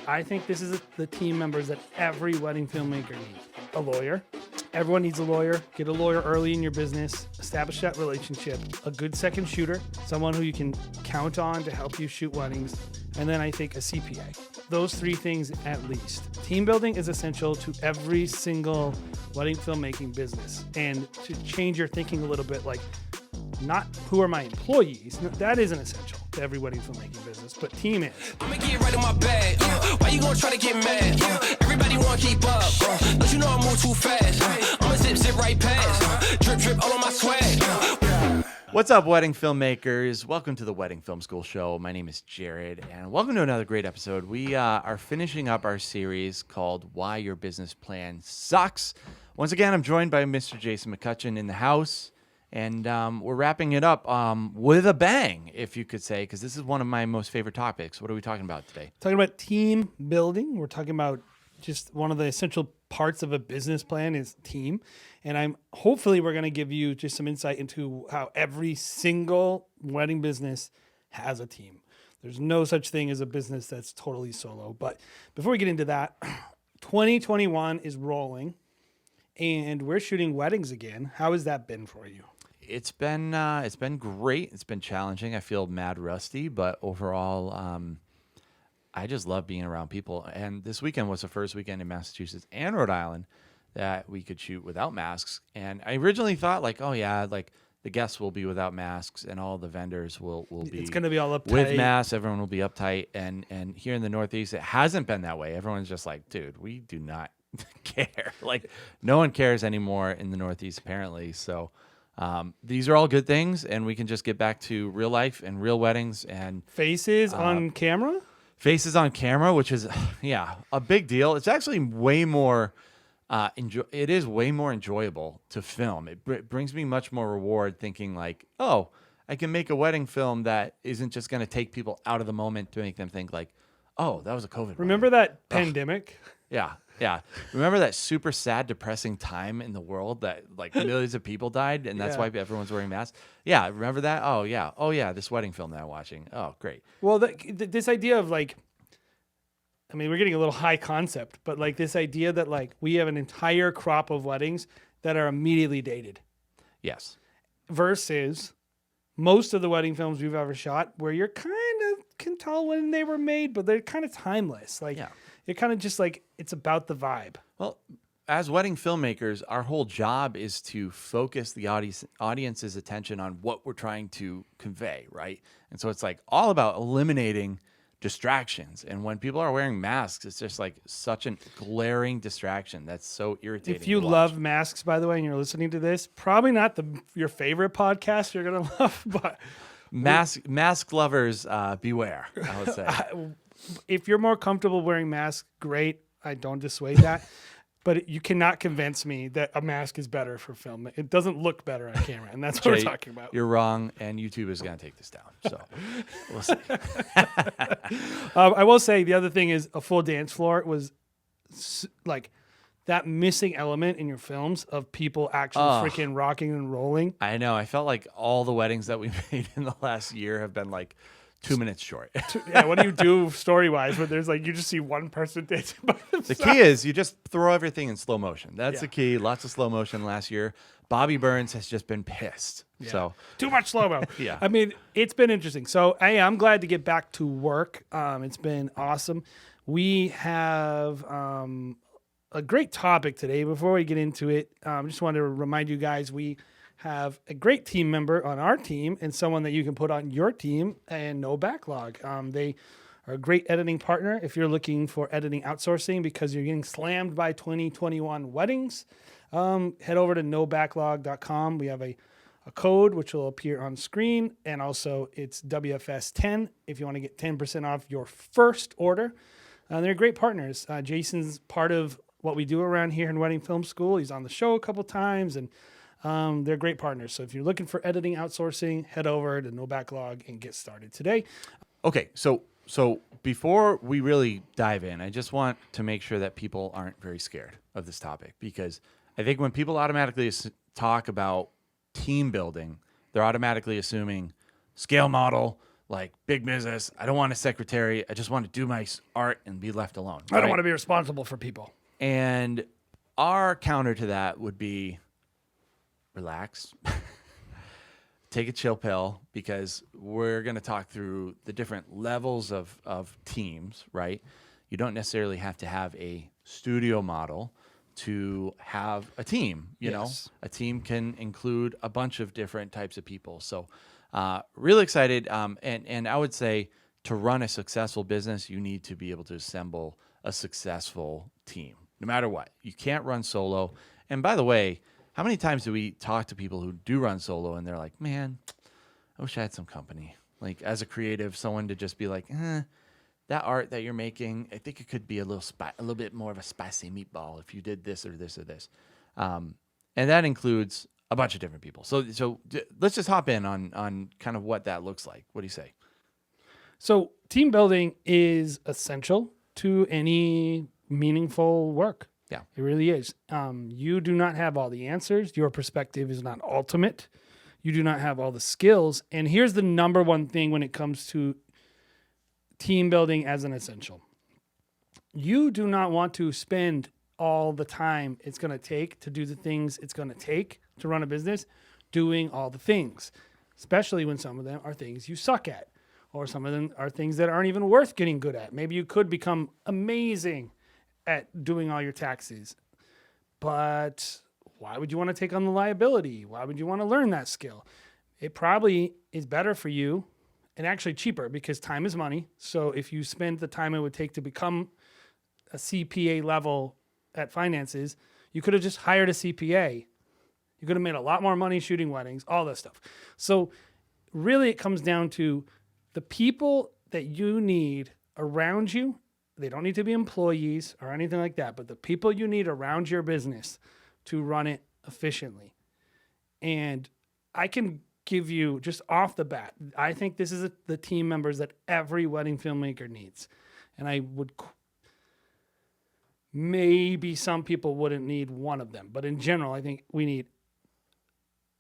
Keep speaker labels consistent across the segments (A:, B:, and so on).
A: I think this is the team members that every wedding filmmaker needs. A lawyer. Everyone needs a lawyer. Get a lawyer early in your business. Establish that relationship. A good second shooter. Someone who you can count on to help you shoot weddings. And then I think a CPA. Those three things at least. Team building is essential to every single wedding filmmaking business. And to change your thinking a little bit, like, not who are my employees. That isn't essential to every wedding filmmaking business, but team is.
B: I'ma get right in my bag. Why you gonna try to get mad? Everybody wanna keep up. Don't you know I move too fast? I'ma zip right past. Drip all on my swag.
C: What's up, wedding filmmakers? Welcome to the Wedding Film School Show. My name is Jared, and welcome to another great episode. We are finishing up our series called Why Your Business Plan Sucks. Once again, I'm joined by Mr. Jason McCutcheon in the house. And we're wrapping it up with a bang, if you could say, because this is one of my most favorite topics. What are we talking about today?
A: Talking about team building. We're talking about just one of the essential parts of a business plan is team. And hopefully we're going to give you just some insight into how every single wedding business has a team. There's no such thing as a business that's totally solo. But before we get into that, 2021 is rolling and we're shooting weddings again. How has that been for you?
C: It's been great. It's been challenging. I feel mad rusty, but overall, I just love being around people. And this weekend was the first weekend in Massachusetts and Rhode Island that we could shoot without masks. And I originally thought, like, oh yeah, like the guests will be without masks and all the vendors will be.
A: It's going to be all uptight
C: with masks. Everyone will be uptight. And here in the Northeast, it hasn't been that way. Everyone's just like, dude, we do not care. Like, no one cares anymore in the Northeast, apparently. So. These are all good things, and we can just get back to real life and real weddings and
A: faces on camera.
C: Faces on camera, which is, yeah, a big deal. It's actually way more. It is way more enjoyable to film. It brings me much more reward thinking like, oh, I can make a wedding film that isn't just going to take people out of the moment to make them think like, oh, that was a COVID.
A: Remember
C: wedding.
A: that pandemic?
C: Yeah. Yeah. Remember that super sad, depressing time in the world that like millions of people died and that's why everyone's wearing masks? Yeah. Remember that? Oh, yeah. Oh, yeah. This wedding film that I'm watching. Oh, great.
A: Well, this idea of like, I mean, we're getting a little high concept, but like this idea that like we have an entire crop of weddings that are immediately dated.
C: Yes.
A: Versus most of the wedding films we've ever shot where you're kind of can tell when they were made, but they're kind of timeless. Like, you're kind of just like, it's about the vibe.
C: Well, as wedding filmmakers, our whole job is to focus the audience's attention on what we're trying to convey, right? And so it's like all about eliminating distractions. And when people are wearing masks, it's just like such a glaring distraction that's so irritating.
A: If you love masks, by the way, and you're listening to this, probably not your favorite podcast you're going to love, but...
C: Mask lovers, beware, I would say.
A: If you're more comfortable wearing masks, great. I don't dissuade that. But you cannot convince me that a mask is better for film. It doesn't look better on camera, and that's what we're talking about.
C: You're wrong, and YouTube is going to take this down. So we'll see.
A: I will say the other thing is a full dance floor was like that missing element in your films of people actually freaking rocking and rolling.
C: I know. I felt like all the weddings that we made in the last year have been like 2 minutes short.
A: Yeah, what do you do story-wise where there's like, you just see one person dancing by themselves?
C: The key is you just throw everything in slow motion. That's the key. Lots of slow motion last year. Bobby Burns has just been pissed. Yeah. So
A: too much slow-mo.
C: Yeah.
A: I mean, it's been interesting. So I'm glad to get back to work. It's been awesome. We have a great topic today. Before we get into it, I just wanted to remind you guys we have a great team member on our team and someone that you can put on your team and No Backlog. They are a great editing partner if you're looking for editing outsourcing because you're getting slammed by 2021 weddings. Head over to nobacklog.com. We have a code which will appear on screen, and also it's WFS10 if you want to get 10% off your first order. They're great partners. Jason's part of what we do around here in Wedding Film School. He's on the show a couple times, and they're great partners. So if you're looking for editing outsourcing, head over to No Backlog and get started today.
C: Okay, so before we really dive in, I just want to make sure that people aren't very scared of this topic, because I think when people automatically talk about team building, they're automatically assuming scale model, like big business. I don't want a secretary. I just want to do my art and be left alone.
A: I don't
C: right?
A: want to be responsible for people.
C: And our counter to that would be relax, take a chill pill, because we're going to talk through the different levels of teams, right? You don't necessarily have to have a studio model to have a team, you know? A team can include a bunch of different types of people. So really excited. And I would say to run a successful business, you need to be able to assemble a successful team, no matter what. You can't run solo. And by the way, how many times do we talk to people who do run solo and they're like, man, I wish I had some company. Like as a creative, someone to just be like, that art that you're making, I think it could be a little bit more of a spicy meatball if you did this or this or this. And that includes a bunch of different people. So let's just hop in on kind of what that looks like. What do you say?
A: So team building is essential to any meaningful work.
C: Yeah.
A: It really is. You do not have all the answers. Your perspective is not ultimate. You do not have all the skills. And here's the number one thing when it comes to team building as an essential. You do not want to spend all the time it's going to take to do the things it's going to take to run a business doing all the things, especially when some of them are things you suck at, or some of them are things that aren't even worth getting good at. Maybe you could become amazing at doing all your taxes, but why would you want to take on the liability? Why would you want to learn that skill? It probably is better for you and actually cheaper, because time is money. So if you spend the time it would take to become a CPA level at finances, you could have just hired a CPA. You could have made a lot more money shooting weddings, all that stuff. So really it comes down to the people that you need around you. They don't need to be employees or anything like that, but the people you need around your business to run it efficiently. And I can give you just off the bat, I think this is the team members that every wedding filmmaker needs. And I would, maybe some people wouldn't need one of them, but in general, I think we need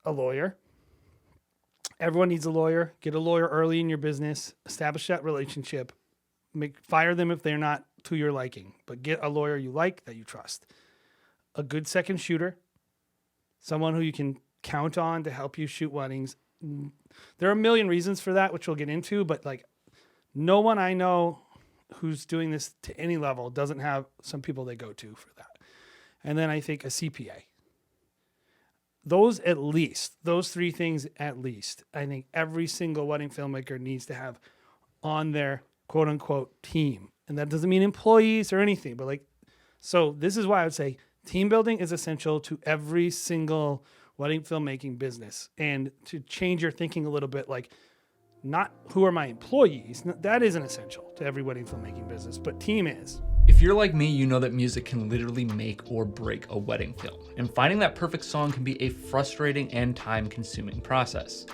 A: a lawyer. Everyone needs a lawyer. Get a lawyer early in your business, establish that relationship, fire them if they're not to your liking, but get a lawyer you like, that you trust. A good second shooter, someone who you can count on to help you shoot weddings. There are a million reasons for that, which we'll get into, but like no one I know who's doing this to any level doesn't have some people they go to for that. And then I think a CPA. Those three things at least, I think every single wedding filmmaker needs to have on their quote unquote team. And that doesn't mean employees or anything, but like, so this is why I would say team building is essential to every single wedding filmmaking business. And to change your thinking a little bit, like not who are my employees, that isn't essential to every wedding filmmaking business, but team is.
D: If you're like me, you know that music can literally make or break a wedding film. And finding that perfect song can be a frustrating and time-consuming process.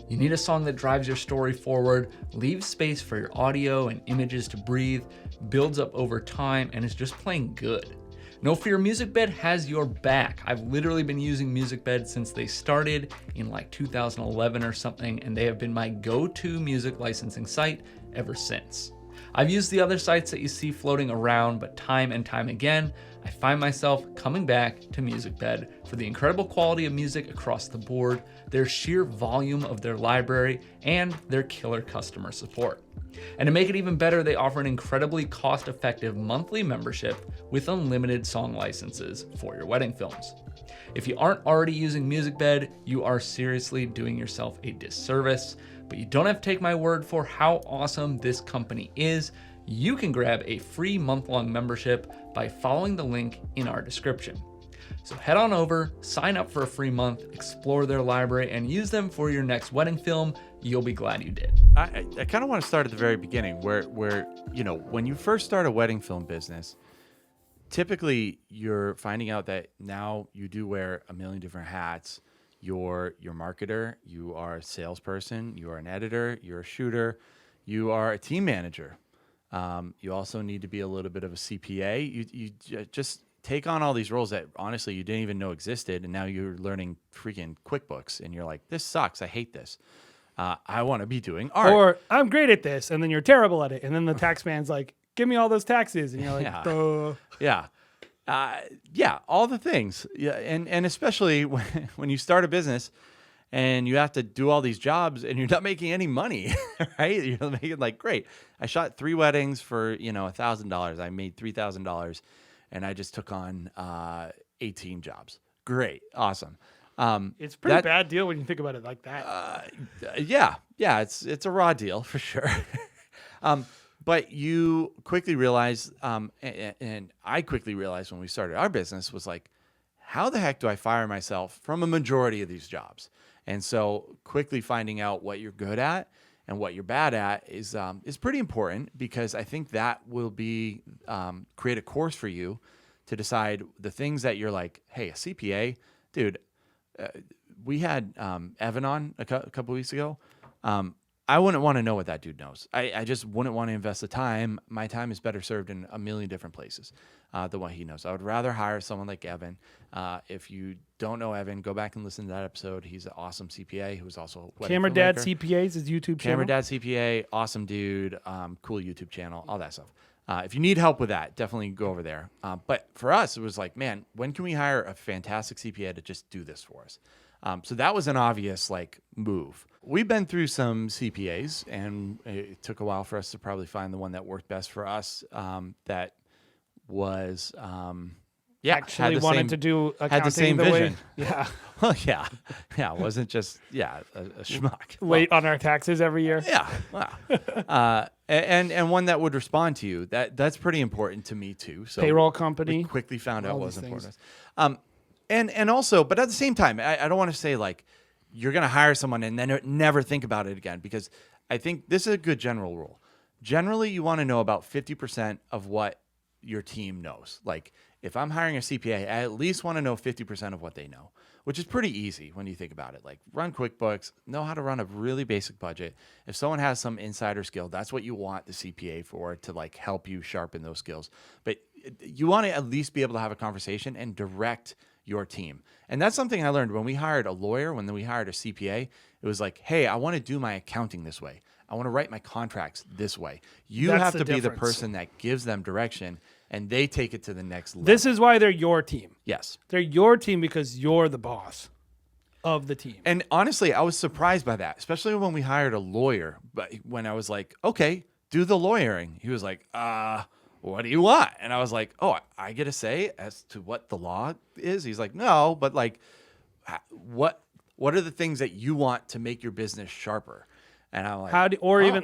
D: You need a song that drives your story forward, leaves space for your audio and images to breathe, builds up over time, and is just plain good. No Fear MusicBed has your back. I've literally been using MusicBed since they started in like 2011 or something, and they have been my go-to music licensing site ever since. I've used the other sites that you see floating around, but time and time again, I find myself coming back to MusicBed for the incredible quality of music across the board, their sheer volume of their library, and their killer customer support. And to make it even better, they offer an incredibly cost-effective monthly membership with unlimited song licenses for your wedding films. If you aren't already using MusicBed, you are seriously doing yourself a disservice, but you don't have to take my word for how awesome this company is. You can grab a free month-long membership by following the link in our description. So head on over, sign up for a free month, explore their library, and use them for your next wedding film. You'll be glad you did.
C: I kind of want to start at the very beginning where you know, when you first start a wedding film business, typically you're finding out that now you do wear a million different hats. You're your marketer, you are a salesperson, you are an editor, you're a shooter, you are a team manager. You also need to be a little bit of a CPA. You just take on all these roles that honestly you didn't even know existed, and now you're learning freaking QuickBooks, and you're like, this sucks, I hate this. I want to be doing art.
A: Or I'm great at this, and then you're terrible at it. And then the tax man's like, give me all those taxes. And you're like,
C: Yeah.
A: duh.
C: Yeah, all the things. Yeah, and especially when you start a business and you have to do all these jobs and you're not making any money, right? You're making like, great. I shot 3 weddings for, $1,000. I made $3,000 and I just took on 18 jobs. Great. Awesome.
A: It's a pretty bad deal when you think about it like that.
C: Yeah, it's a raw deal for sure. But you quickly realize, and I quickly realized when we started our business was like, how the heck do I fire myself from a majority of these jobs? And so quickly finding out what you're good at and what you're bad at is pretty important, because I think that will be create a course for you to decide the things that you're like, hey, a CPA, dude. We had Evan on a couple weeks ago. I wouldn't want to know what that dude knows. I just wouldn't want to invest the time. My time is better served in a million different places than what he knows. I would rather hire someone like Evan. If you don't know Evan, go back and listen to that episode. He's an awesome CPA who's also a wedding
A: Camera Dad
C: filmmaker.
A: CPA's his YouTube channel.
C: Camera Dad CPA, awesome dude, cool YouTube channel, all that stuff. If you need help with that, definitely go over there. But for us, it was like, man, when can we hire a fantastic CPA to just do this for us? So that was an obvious move. We've been through some CPAs, and it took a while for us to probably find the one that worked best for us. That was
A: Actually wanted to do accounting
C: had the same
A: way-
C: vision.
A: Yeah.
C: Well, yeah, it wasn't just a schmuck.
A: Late on our taxes every year.
C: Yeah, wow. And one that would respond to you. That's pretty important to me too. So
A: Payroll company.
C: we quickly found out
A: all
C: what was
A: these
C: important.
A: things.
C: And also, but at the same time, I don't want to say you're going to hire someone and then never think about it again, because I think this is a good general rule. Generally, you want to know about 50% of what your team knows. Like if I'm hiring a CPA, I at least want to know 50% of what they know, which is pretty easy when you think about it. Like run QuickBooks, know how to run a really basic budget. If someone has some insider skill, that's what you want the CPA for, to help you sharpen those skills. But you want to at least be able to have a conversation and direct your team. And that's something I learned when we hired a lawyer, when we hired a CPA. It was like, hey, I want to do my accounting this way. I want to write my contracts this way. You
A: That's
C: have
A: the
C: to be the
A: difference.
C: person that gives them direction, and they take it to the next level.
A: This is why they're your team.
C: Yes.
A: They're your team because you're the boss of the team.
C: And honestly, I was surprised by that, especially when we hired a lawyer. But when I was like, okay, do the lawyering, he was like, what do you want? And I was like, oh, I get a say as to what the law is? He's like, no, but what are the things that you want to make your business sharper? And I'm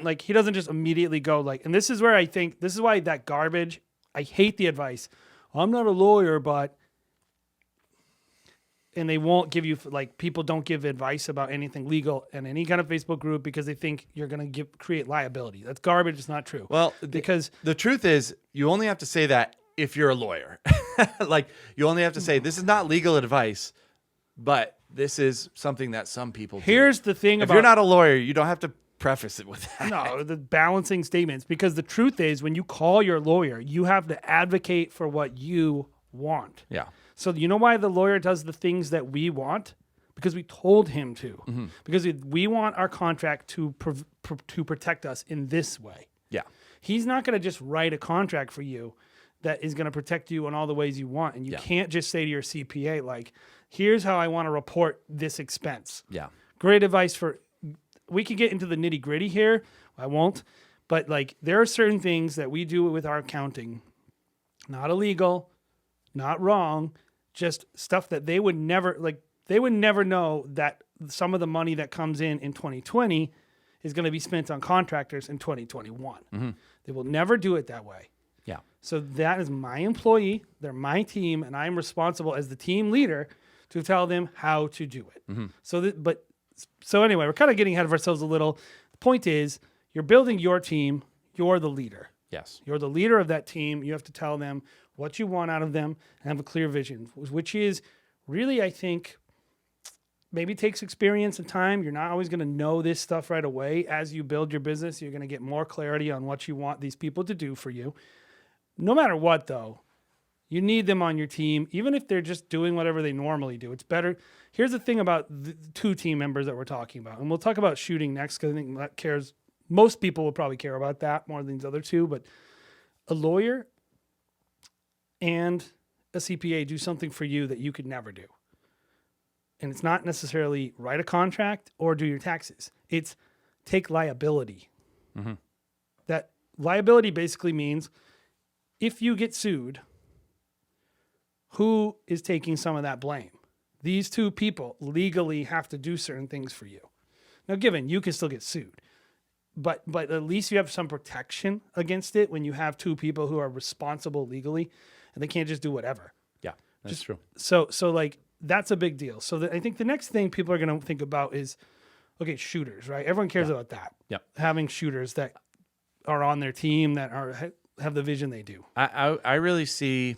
C: like,
A: He doesn't just immediately go and this is where I think, this is why that garbage, I hate the advice. I'm not a lawyer, but, and they won't give you, people don't give advice about anything legal in any kind of Facebook group because they think you're going to create liability. That's garbage. It's not true.
C: well,
A: because
C: the truth is, you only have to say that if you're a lawyer. You only have to say, this is not legal advice, but this is something that some people do.
A: here's the thing
C: If
A: about
C: you're not a lawyer, you don't have to preface it with that.
A: No, the balancing statements, because the truth is when you call your lawyer, you have to advocate for what you want.
C: Yeah.
A: So you know why the lawyer does the things that we want? Because we told him to.
C: Mm-hmm.
A: Because we want our contract to protect us in this way.
C: Yeah.
A: He's not going to just write a contract for you that is going to protect you in all the ways you want. And you can't just say to your CPA, here's how I want to report this expense.
C: Yeah.
A: Great advice we could get into the nitty gritty here. I won't. But there are certain things that we do with our accounting, not illegal, not wrong, just stuff that they would never know that some of the money that comes in 2020 is going to be spent on contractors in 2021.
C: Mm-hmm.
A: They will never do it that way.
C: Yeah.
A: So that is my employee. They're my team, and I'm responsible as the team leader to tell them how to do it.
C: Mm-hmm.
A: So anyway, we're kind of getting ahead of ourselves a little. The point is, you're building your team. You're the leader.
C: Yes.
A: You're the leader of that team. You have to tell them what you want out of them and have a clear vision, which is really, I think, maybe takes experience and time. You're not always going to know this stuff right away. As you build your business, you're going to get more clarity on what you want these people to do for you. No matter what, though, You need them on your team, even if they're just doing whatever they normally do. It's better. Here's the thing about the 2 team members that we're talking about, and we'll talk about shooting next because I think that cares. Most people will probably care about that more than these other 2, but a lawyer and a CPA do something for you that you could never do. And it's not necessarily write a contract or do your taxes. It's take liability.
C: Mm-hmm.
A: That liability basically means if you get sued, who is taking some of that blame? These 2 people legally have to do certain things for you. Now, given you can still get sued, but at least you have some protection against it when you have 2 people who are responsible legally, and they can't just do whatever.
C: Yeah, that's true.
A: So like that's a big deal. So I think the next thing people are going to think about is, okay, shooters, right? Everyone cares about that.
C: Yeah.
A: Having shooters that are on their team that have the vision they do.
C: I really see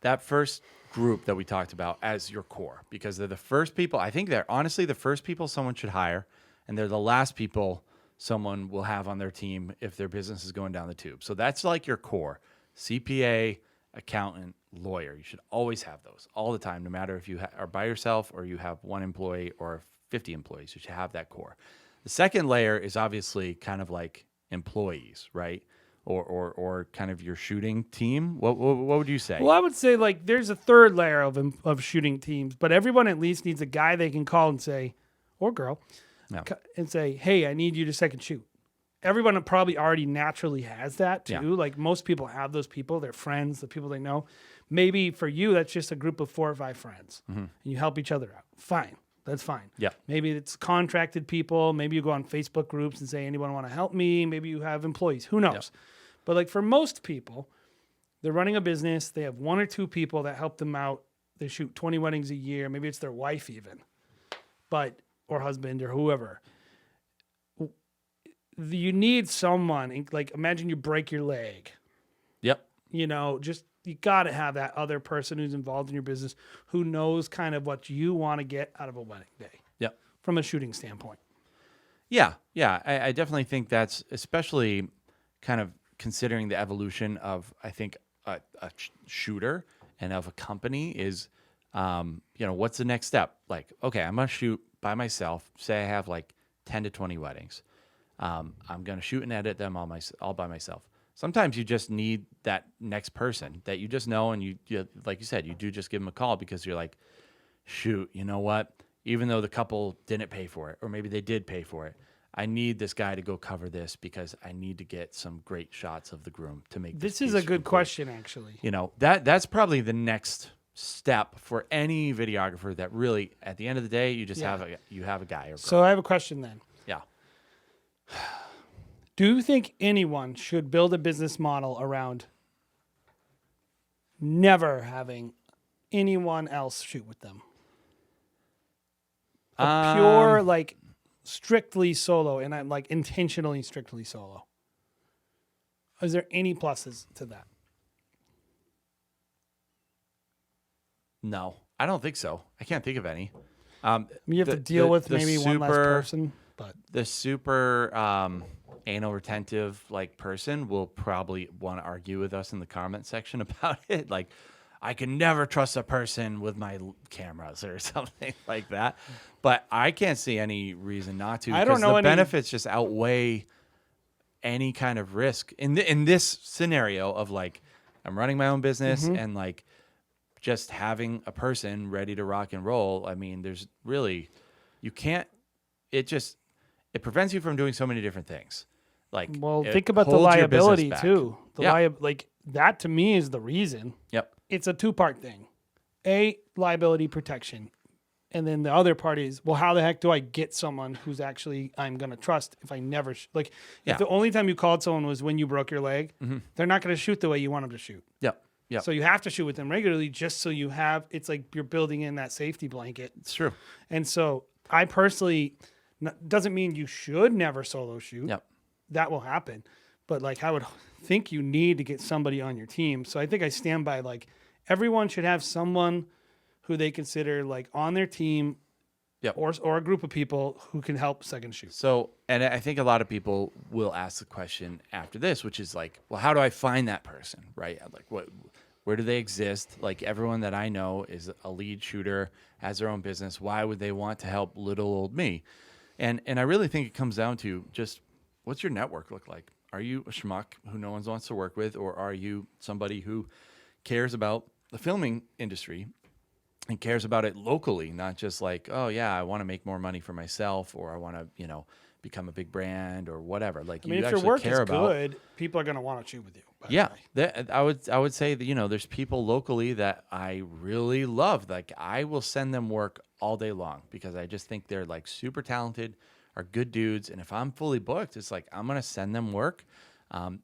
C: that first group that we talked about as your core, because they're the first people. I think they're honestly the first people someone should hire, and they're the last people someone will have on their team if their business is going down the tube. So that's like your core: CPA, accountant, lawyer. You should always have those all the time, no matter if you are by yourself or you have 1 employee or 50 employees. You should have that core. The second layer is obviously kind of like employees, right? Or kind of your shooting team. What would you say?
A: Well, I would say like there's a third layer of shooting teams, but everyone at least needs a guy they can call and say, or girl, and say, hey, I need you to second shoot. Everyone probably already naturally has that too.
C: Yeah.
A: Like most people have those people, their friends, the people they know. Maybe for you, that's just a group of 4 or 5 friends and you help each other out. Fine. That's fine.
C: Yeah.
A: Maybe it's contracted people. Maybe you go on Facebook groups and say, anyone want to help me? Maybe you have employees. Who knows?
C: Yeah.
A: But like for most people, they're running a business. They have 1 or 2 people that help them out. They shoot 20 weddings a year. Maybe it's their wife even, or husband or whoever. You need someone, like imagine you break your leg.
C: Yep.
A: You got to have that other person who's involved in your business who knows kind of what you want to get out of a wedding day.
C: Yep.
A: From a shooting standpoint.
C: Yeah. I definitely think that's especially kind of considering the evolution of, I think, a shooter and of a company is, what's the next step? Like, okay, I'm going to shoot by myself. Say I have like 10 to 20 weddings. I'm going to shoot and edit them all by myself. Sometimes you just need that next person that you just know, and you like you said, you do just give them a call because you're like, shoot, you know what? Even though the couple didn't pay for it, or maybe they did pay for it, I need this guy to go cover this because I need to get some great shots of the groom to make
A: this is a good question, actually.
C: That's probably the next step for any videographer that really, at the end of the day, you just have a guy or girl.
A: So I have a question then.
C: Yeah.
A: Do you think anyone should build a business model around never having anyone else shoot with them? A pure, like, strictly solo, and I'm like intentionally strictly solo. Is there any pluses to that?
C: No, I don't think so. I can't think of any.
A: You have to deal with maybe one less person, but
C: the super anal retentive like person will probably want to argue with us in the comment section about it. Like, I can never trust a person with my cameras or something like that. But I can't see any reason not to.
A: I don't know
C: the
A: any
C: benefits just outweigh any kind of risk in this scenario of like, I'm running my own business and like just having a person ready to rock and roll. I mean, there's really, you can't, it prevents you from doing so many different things. Like,
A: well, think about the
C: holds your business
A: liability
C: back.
A: too.
C: Yeah.
A: Like that to me is the reason.
C: Yep.
A: It's a 2-part thing. A, liability protection. And then the other part is, well, how the heck do I get someone who's actually I'm going to trust if I never if the only time you called someone was when you broke your leg, they're not going to shoot the way you want them to shoot.
C: Yep. Yep.
A: So you have to shoot with them regularly just so you have, it's like you're building in that safety blanket.
C: It's true.
A: And so I personally, doesn't mean you should never solo shoot.
C: Yep.
A: That will happen. But like I would think you need to get somebody on your team. So I think I stand by like everyone should have someone who they consider like on their team or a group of people who can help second shoot.
C: So, and I think a lot of people will ask the question after this, which is like, well, how do I find that person? Right? Like Where do they exist? Like everyone that I know is a lead shooter, has their own business. Why would they want to help little old me? And I really think it comes down to just what's your network look like? Are you a schmuck who no one wants to work with, or are you somebody who cares about the filming industry and cares about it locally, not just like, oh yeah, I want to make more money for myself, or I want to, become a big brand or whatever. Like
A: I mean,
C: you
A: if your
C: actually
A: work
C: care
A: is
C: about.
A: good, people are going to want to shoot with you. by the
C: Yeah,
A: way.
C: I would say that there's people locally that I really love. Like I will send them work all day long because I just think they're like super talented, are good dudes, and if I'm fully booked, it's like I'm gonna send them work.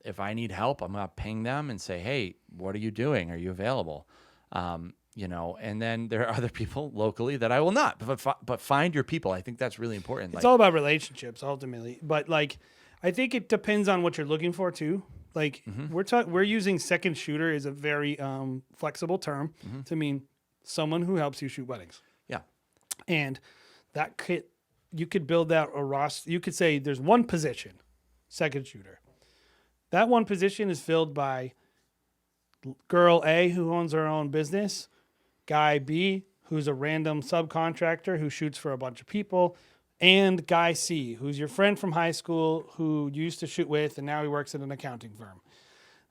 C: If I need help, I'm gonna ping them and say, hey, what are you doing? Are you available? And then there are other people locally that I will not. But find your people. I think that's really important.
A: It's all about relationships ultimately, but like I think it depends on what you're looking for too. Like we're using second shooter is a very flexible term to mean someone who helps you shoot weddings.
C: Yeah.
A: And you could build out a roster. You could say there's one position, second shooter. That one position is filled by girl A who owns her own business, guy B who's a random subcontractor who shoots for a bunch of people, and guy C who's your friend from high school who you used to shoot with and now he works at an accounting firm.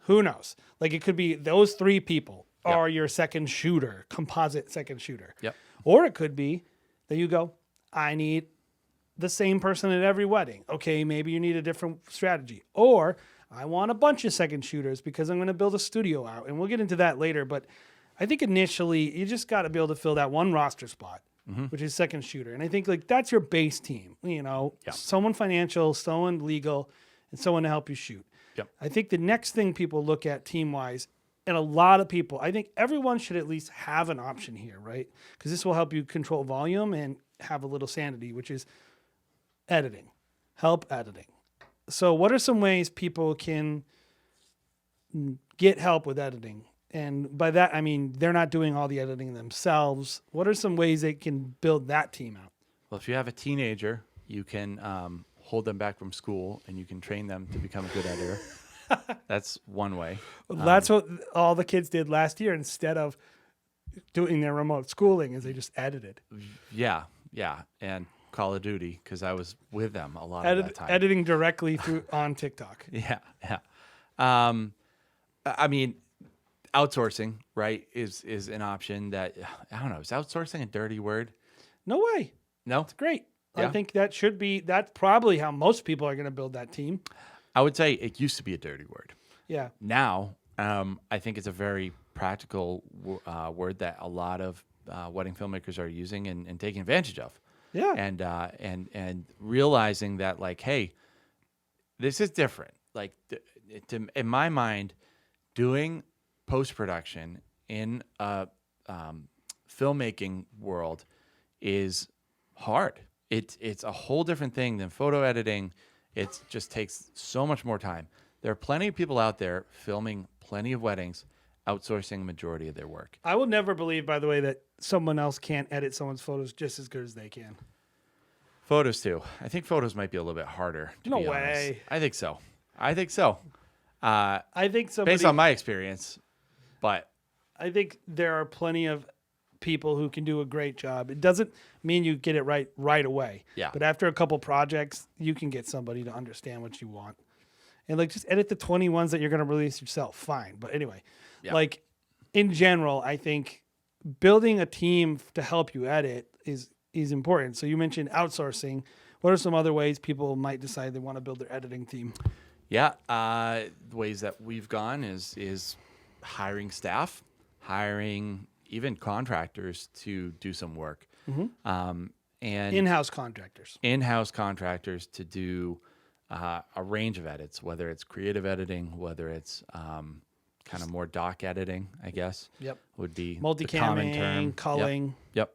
A: Who knows? Like it could be those three people are your second shooter, composite second shooter.
C: Yep.
A: Or it could be that you go, I need the same person at every wedding. Okay, maybe you need a different strategy. Or I want a bunch of second shooters because I'm going to build a studio out. And we'll get into that later. But I think initially you just got to be able to fill that one roster spot, which is second shooter. And I think like that's your base team, someone financial, someone legal, and someone to help you shoot.
C: Yep.
A: I think the next thing people look at team-wise, and a lot of people, I think everyone should at least have an option here, right? Because this will help you control volume and have a little sanity, which is editing, help editing. So what are some ways people can get help with editing? And by that, I mean, they're not doing all the editing themselves. What are some ways they can build that team out?
C: Well, if you have a teenager, you can hold them back from school and you can train them to become a good editor. That's one way.
A: That's what all the kids did last year instead of doing their remote schooling is they just edited.
C: Yeah. And Call of Duty, because I was with them a lot of that time.
A: Editing directly on TikTok.
C: Yeah. I mean, outsourcing, right, is an option that, I don't know, is outsourcing a dirty word?
A: No way.
C: No?
A: It's great.
C: Yeah.
A: I think that's probably how most people are going to build that team.
C: I would say it used to be a dirty word.
A: Yeah.
C: Now, I think it's a very practical word that a lot of wedding filmmakers are using and taking advantage of.
A: Yeah.
C: And realizing that, like, hey, this is different. Like, in my mind, doing post-production in a filmmaking world is hard. It's a whole different thing than photo editing. It just takes so much more time. There are plenty of people out there filming plenty of weddings, outsourcing the majority of their work.
A: I will never believe, by the way, that someone else can't edit someone's photos just as good as they can.
C: Photos too. I think photos might be a little bit harder. To
A: No
C: be honest.
A: way.
C: I think so.
A: I think somebody,
C: Based on my experience, but
A: I think there are plenty of people who can do a great job. It doesn't mean you get it right away.
C: Yeah.
A: But after a couple projects, you can get somebody to understand what you want. And like just edit the 20 ones that you're going to release yourself. Fine. But anyway, like in general, I think building a team to help you edit is important. So you mentioned outsourcing. What are some other ways people might decide they want to build their editing team?
C: yeah, the ways that we've gone is hiring staff, hiring even contractors to do some work, and
A: In-house contractors.
C: in-house contractors to do a range of edits, whether it's creative editing, whether it's kind of more doc editing, I guess.
A: Yep.
C: Would be the common term.
A: Multicamming, culling.
C: Yep.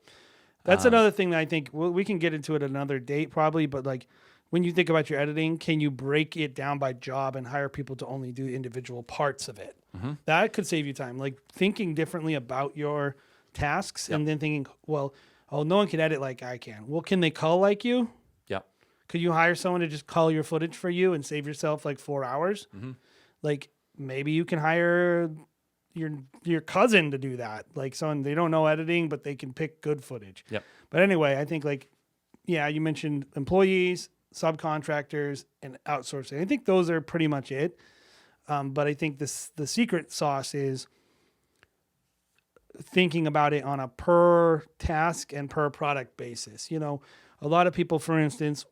A: That's another thing that I think we can get into it another date probably, but like when you think about your editing, can you break it down by job and hire people to only do individual parts of it? That could save you time. Like thinking differently about your tasks and then thinking, well, no one can edit like I can. Well, can they cull like you?
C: Yep.
A: Could you hire someone to just cull your footage for you and save yourself like 4 hours? Like maybe you can hire, your cousin to do that. Like someone they don't know editing, but they can pick good footage.
C: Yep.
A: But anyway, I think like, yeah, you mentioned employees, subcontractors, and outsourcing. I think those are pretty much it. But I think the secret sauce is thinking about it on a per task and per product basis. You know, a lot of people, for instance,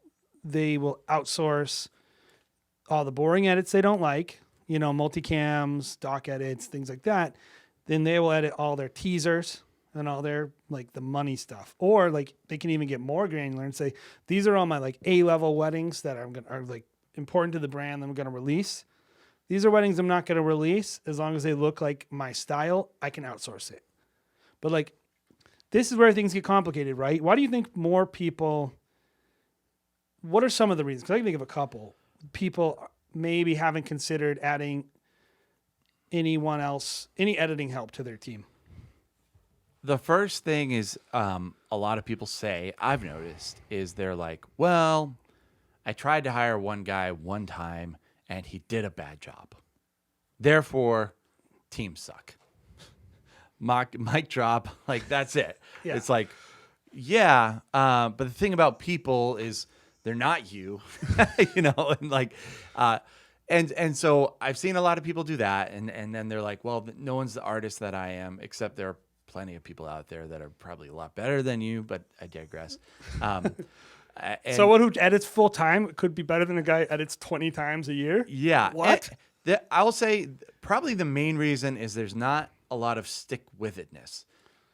A: they will outsource all the boring edits they don't like, you know, multicams, doc edits, things like that. Then they will edit all their teasers and all their like the money stuff. Or like they can even get more granular and say, these are all my like A-level weddings that are like important to the brand that I'm going to release. These are weddings I'm not going to release. As long as they look like my style, I can outsource it. But like, this is where things get complicated, right? Why do you think more people, what are some of the reasons? Because I can think of a couple. People maybe haven't considered adding anyone else, any editing help to their team.
C: The first thing is a lot of people say, I've noticed, is they're like, well, I tried to hire one guy one time and he did a bad job. Therefore, teams suck. Mic drop, like that's it.
A: Yeah.
C: It's like, yeah, but the thing about people is they're not you, you know, and like, and so I've seen a lot of people do that, and then they're like, well, no one's the artist that I am, except there are plenty of people out there that are probably a lot better than you, but I digress.
A: Someone who edits full time could be better than a guy who edits 20 times a year?
C: Yeah.
A: What?
C: I will say probably the main reason is there's not a lot of stick-with-itness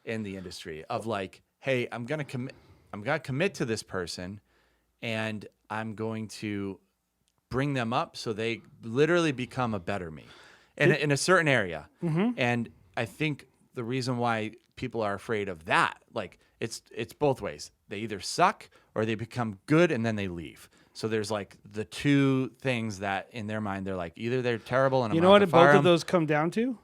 C: in the industry of like, hey, I'm gonna commit to this person, and I'm going to bring them up so they literally become a better me in a certain area. Mm-hmm. And I think the reason why people are afraid of that, like it's both ways. They either suck or they become good and then they leave. So there's like the two things that in their mind they're like, either they're terrible and
A: You
C: I'm
A: know
C: out
A: what
C: to fire
A: both
C: them.
A: of those come down to?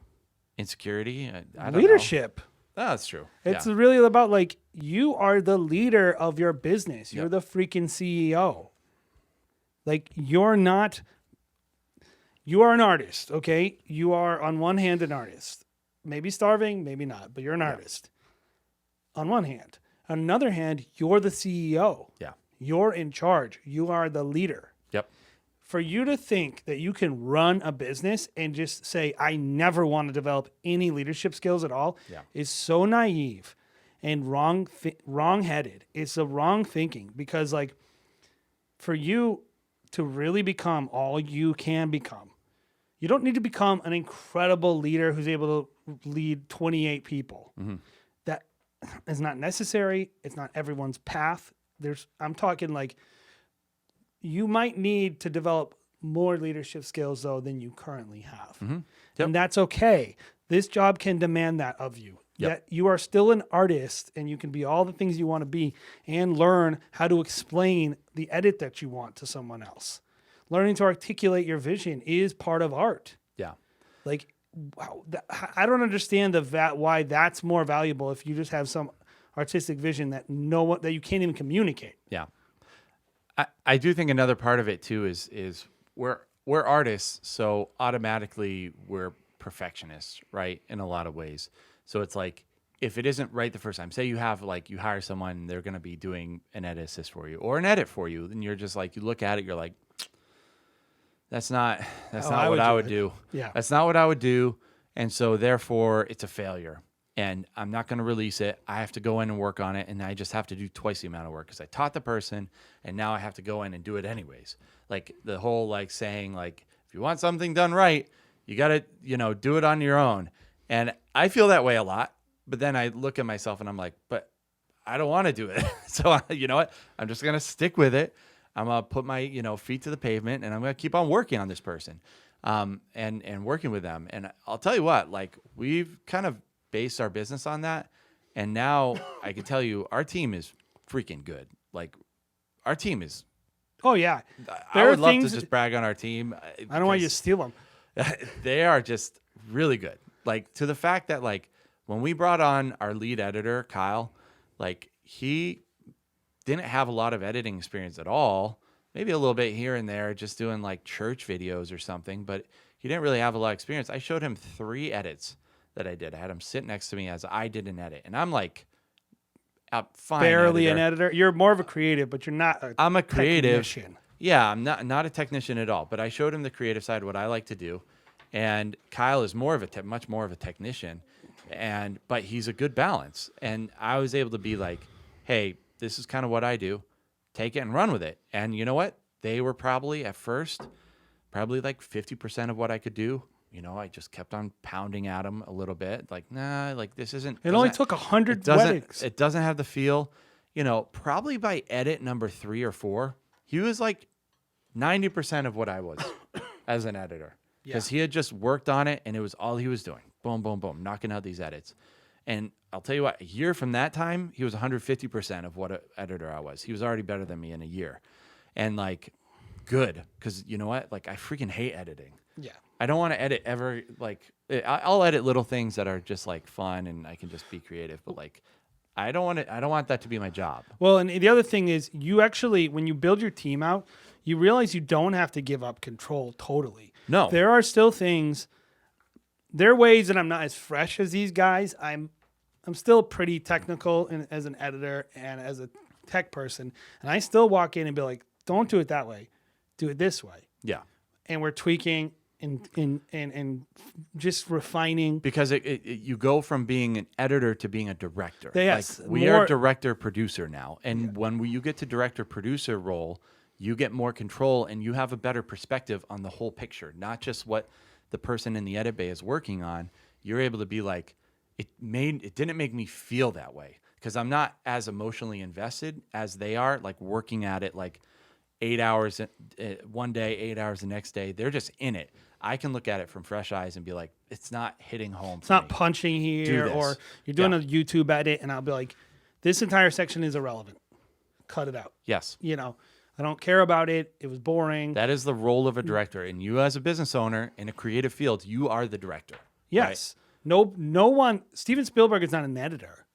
C: Insecurity. I don't
A: Leadership.
C: know. Oh, that's true.
A: It's
C: Yeah.
A: really about like, you are the leader of your business. You're
C: Yep.
A: the freaking CEO. Like you are an artist, okay? You are on one hand an artist. Maybe starving, maybe not, but you're an artist. On one hand. On another hand, you're the CEO.
C: Yeah.
A: You're in charge. You are the leader.
C: Yep.
A: For you to think that you can run a business and just say, I never want to develop any leadership skills at all,
C: Yeah.
A: is so naive and wrong-headed. It's a wrong thinking, because like for you to really become all you can become, you don't need to become an incredible leader who's able to lead 28 people.
C: Mm-hmm.
A: That is not necessary. It's not everyone's path. I'm talking like, you might need to develop more leadership skills though than you currently have.
C: Mm-hmm. Yep.
A: And that's okay. This job can demand that of you.
C: Yep.
A: That you are still an artist and you can be all the things you want to be and learn how to explain the edit that you want to someone else. Learning to articulate your vision is part of art.
C: Yeah.
A: Like, wow, I don't understand why that's more valuable if you just have some artistic vision that you can't even communicate.
C: Yeah. I do think another part of it too is we're artists, so automatically we're perfectionists, right? In a lot of ways. So it's like, if it isn't right the first time, say you hire someone, they're going to be doing an edit assist for you or an edit for you. And you're just like, you look at it, you're like, that's not what I would do.
A: Yeah.
C: That's not what I would do. And so therefore it's a failure. And I'm not going to release it. I have to go in and work on it, and I just have to do twice the amount of work because I taught the person, and now I have to go in and do it anyways. Like the whole like saying like, if you want something done right, you got to do it on your own. And I feel that way a lot. But then I look at myself and I'm like, but I don't want to do it. So you know what? I'm just going to stick with it. I'm going to put my feet to the pavement, and I'm going to keep on working on this person, and working with them. And I'll tell you what, like we've kind of based our business on that, and now I can tell you our team is freaking good. Like our team is.
A: Oh yeah,
C: I would love to just brag on our team.
A: I don't want you to steal them.
C: They are just really good. Like to the fact that like when we brought on our lead editor Kyle, like he didn't have a lot of editing experience at all. Maybe a little bit here and there, just doing like church videos or something, but he didn't really have a lot of experience. I showed him 3 edits that I did. I had him sit next to me as I did an edit. And I'm like, a fine
A: Barely
C: editor.
A: an editor. You're more of a creative, but you're not
C: I'm a creative.
A: technician.
C: Yeah, I'm not a technician at all, but I showed him the creative side, what I like to do. And Kyle is more of a much more of a technician, but he's a good balance. And I was able to be like, hey, this is kind of what I do. Take it and run with it. And you know what? They were probably at first, like 50% of what I could do. You know, I just kept on pounding at him a little bit. Like, nah, like this isn't.
A: It only took 100
C: doesn't-
A: weddings.
C: It doesn't have the feel. You know, probably by edit number 3 or 4, he was like 90% of what I was as an editor. Because he had just worked on it and it was all he was doing. Boom, boom, boom, knocking out these edits. And I'll tell you what, a year from that time, he was 150% of what an editor I was. He was already better than me in a year. And like, good. Because you know what? Like, I freaking hate editing.
A: Yeah.
C: I don't want to edit ever. Like, I'll edit little things that are just like fun and I can just be creative. But like, I don't want that to be my job.
A: Well, and the other thing is, you actually, when you build your team out, you realize you don't have to give up control totally.
C: No.
A: There are still things, there are ways that I'm not as fresh as these guys. I'm still pretty technical as an editor and as a tech person. And I still walk in and be like, don't do it that way. Do it this way.
C: Yeah.
A: And we're tweaking and just refining.
C: Because you go from being an editor to being a director.
A: Yes,
C: like, we are director producer now. And when you get to director producer role, you get more control and you have a better perspective on the whole picture, not just what the person in the edit bay is working on. You're able to be like, it didn't make me feel that way because I'm not as emotionally invested as they are, like working at it like 8 hours one day, 8 hours the next day. They're just in it. I can look at it from fresh eyes and be like, it's not hitting home.
A: It's not punching here, or you're doing a YouTube edit, and I'll be like, this entire section is irrelevant. Cut it out.
C: Yes.
A: You know, I don't care about it. It was boring.
C: That is the role of a director. And you as a business owner in a creative field, you are the director.
A: Yes. Right? No one, Steven Spielberg is not an editor.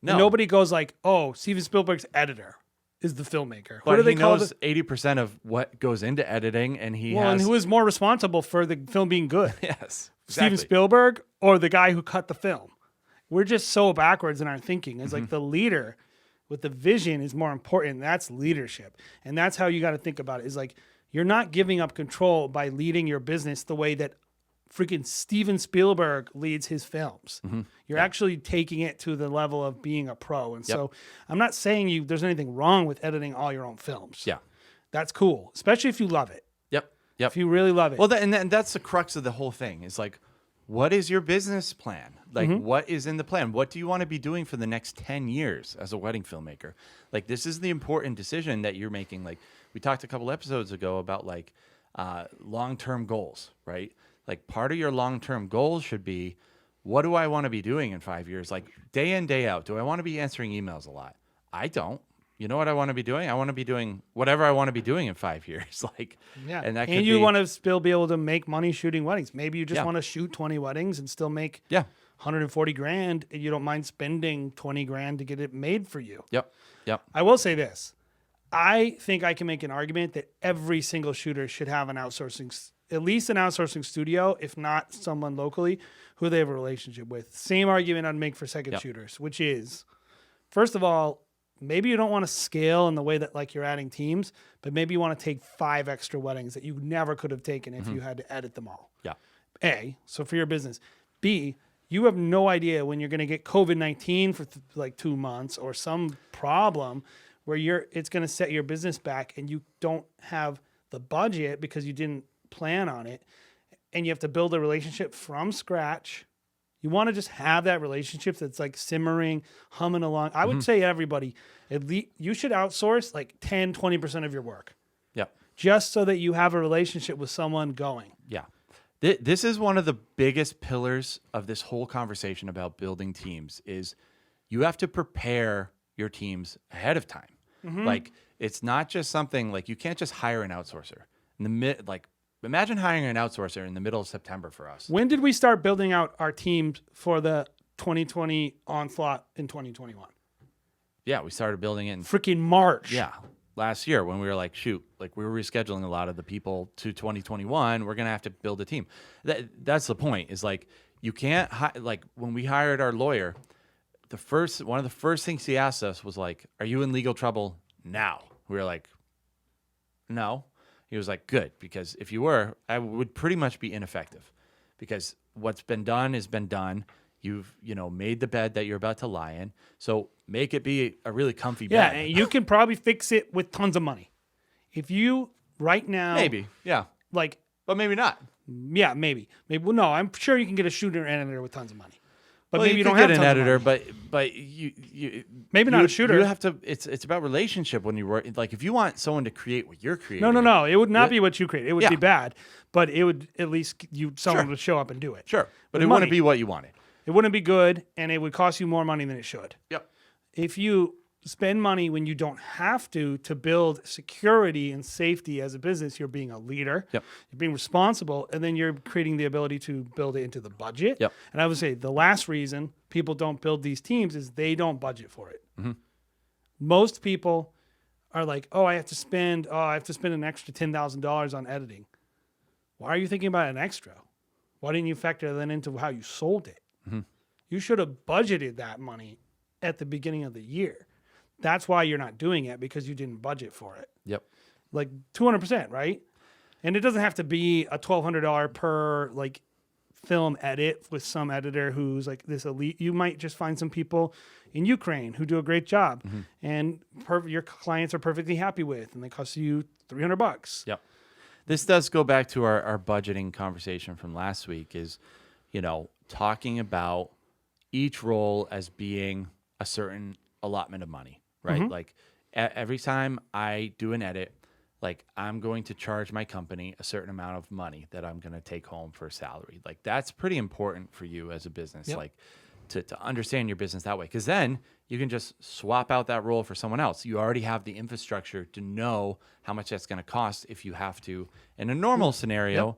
C: No.
A: And nobody goes like, oh, Steven Spielberg's editor is the filmmaker.
C: But
A: what do they
C: he
A: call
C: knows 80% of what goes into editing, and
A: and who is more responsible for the film being good?
C: Yes.
A: Steven Spielberg or the guy who cut the film? We're just so backwards in our thinking. It's like the leader with the vision is more important. That's leadership. And that's how you got to think about it. Is like, you're not giving up control by leading your business the way that freaking Steven Spielberg leads his films. You're actually taking it to the level of being a pro. And so I'm not saying there's anything wrong with editing all your own films.
C: Yeah.
A: That's cool, especially if you love it.
C: Yep.
A: If you really love it.
C: Well, and that's the crux of the whole thing. Is like, what is your business plan? Like, what is in the plan? What do you want to be doing for the next 10 years as a wedding filmmaker? Like, this is the important decision that you're making. Like, we talked a couple episodes ago about like long-term goals, right? Like, part of your long-term goals should be, what do I want to be doing in 5 years? Like, day in, day out. Do I want to be answering emails a lot? I don't. You know what I want to be doing? I want to be doing whatever I want to be doing in 5 years. Like,
A: and you want to still be able to make money shooting weddings. Maybe you just want to shoot 20 weddings and still make 140 grand, and you don't mind spending 20 grand to get it made for you.
C: Yep.
A: I will say this. I think I can make an argument that every single shooter should have at least an outsourcing studio, if not someone locally who they have a relationship with. Same argument I'd make for second shooters, which is, first of all, maybe you don't want to scale in the way that like you're adding teams, but maybe you want to take 5 extra weddings that you never could have taken if you had to edit them all.
C: Yeah.
A: A, so for your business. B, you have no idea when you're going to get COVID-19 for like 2 months or some problem where it's going to set your business back and you don't have the budget because you didn't plan on it, and you have to build a relationship from scratch. You want to just have that relationship that's like simmering, humming along. I would say everybody, at least you should outsource like 10, 20% of your work.
C: Yep.
A: Just so that you have a relationship with someone going.
C: Yeah. This is one of the biggest pillars of this whole conversation about building teams is you have to prepare your teams ahead of time. Like, it's not just something like, you can't just hire an outsourcer in the imagine hiring an outsourcer in the middle of September for us.
A: When did we start building out our teams for the 2020 onslaught in 2021?
C: Yeah, we started building it in
A: freaking March.
C: Yeah, last year when we were like, shoot, like we were rescheduling a lot of the people to 2021. We're gonna have to build a team. That's the point. Is like, You can't like when we hired our lawyer, one of the first things he asked us was like, "Are you in legal trouble now?" We were like, "No." He was like, "Good, because if you were, I would pretty much be ineffective, because what's been done has been done. You've made the bed that you're about to lie in, so make it be a really comfy
A: Yeah,
C: bed."
A: and you can probably fix it with tons of money. If you right now,
C: Maybe, yeah,
A: like,
C: but maybe not.
A: yeah, maybe. Well, no, I'm sure you can get a shooter and editor with tons of money. But
C: Well,
A: maybe you
C: could
A: don't have
C: get an
A: tons of
C: editor,
A: money.
C: but you
A: Maybe not a shooter.
C: You have to. It's about relationship when you work. Like if you want someone to create what you're creating.
A: No. It would not be what you create. It would
C: Yeah.
A: be bad, but it would at least someone
C: Sure.
A: would show up and do it.
C: Sure, but
A: With
C: it
A: money.
C: wouldn't be what you wanted.
A: It wouldn't be good, and it would cost you more money than it should.
C: Yep.
A: If you spend money when you don't have to build security and safety as a business, you're being a leader.
C: Yep.
A: You're being responsible, and then you're creating the ability to build it into the budget.
C: Yep.
A: And I would say the last reason people don't build these teams is they don't budget for it.
C: Mm-hmm.
A: Most people are like, I have to spend an extra $10,000 on editing. Why are you thinking about an extra? Why didn't you factor that into how you sold it?
C: Mm-hmm.
A: You should have budgeted that money at the beginning of the year. That's why you're not doing it, because you didn't budget for it.
C: Yep.
A: Like 200%, right? And it doesn't have to be a $1,200 per like film edit with some editor who's like this elite. You might just find some people in Ukraine who do a great job, and your clients are perfectly happy with, and they cost you $300.
C: Yep. This does go back to our budgeting conversation from last week, is, talking about each role as being a certain allotment of money, right? Like every time I do an edit, like I'm going to charge my company a certain amount of money that I'm going to take home for a salary. Like that's pretty important for you as a business,
A: Yep.
C: like to understand your business that way. Because then you can just swap out that role for someone else. You already have the infrastructure to know how much that's going to cost if you have to, in a normal scenario,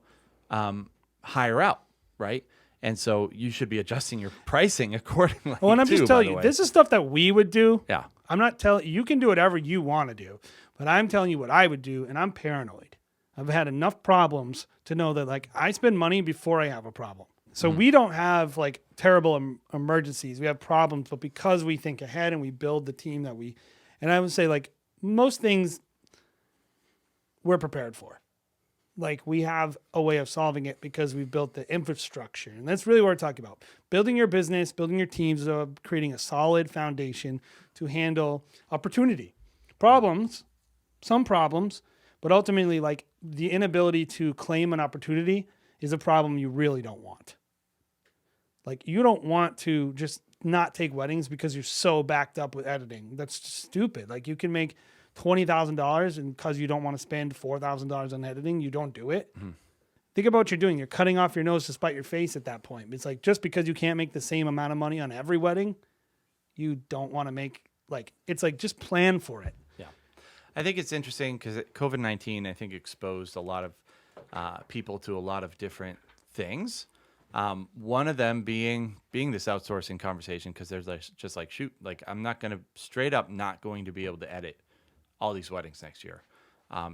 C: hire out, right? And so you should be adjusting your pricing accordingly.
A: Well, and I'm
C: too,
A: just
C: by
A: telling
C: the
A: you,
C: way.
A: this is stuff that we would do.
C: Yeah.
A: I'm not telling you can do whatever you want to do, but I'm telling you what I would do, and I'm paranoid. I've had enough problems to know that like I spend money before I have a problem. So we don't have like terrible emergencies. We have problems, but because we think ahead and we build the team that and I would say like most things we're prepared for. Like we have a way of solving it because we've built the infrastructure. And that's really what we're talking about. Building your business, building your teams, creating a solid foundation to handle opportunity. Problems, some problems, but ultimately like the inability to claim an opportunity is a problem you really don't want. Like you don't want to just not take weddings because you're so backed up with editing. That's just stupid. Like you can make $20,000 and because you don't want to spend $4,000 on editing, you don't do it. Think about what you're doing. You're cutting off your nose to spite your face at that point. It's like just because you can't make the same amount of money on every wedding, you don't want to make it's like just plan for it.
C: Yeah. I think it's interesting because COVID-19, I think, exposed a lot of people to a lot of different things. One of them being this outsourcing conversation, because there's just like, shoot, like I'm not going to straight up not going to be able to edit all these weddings next year.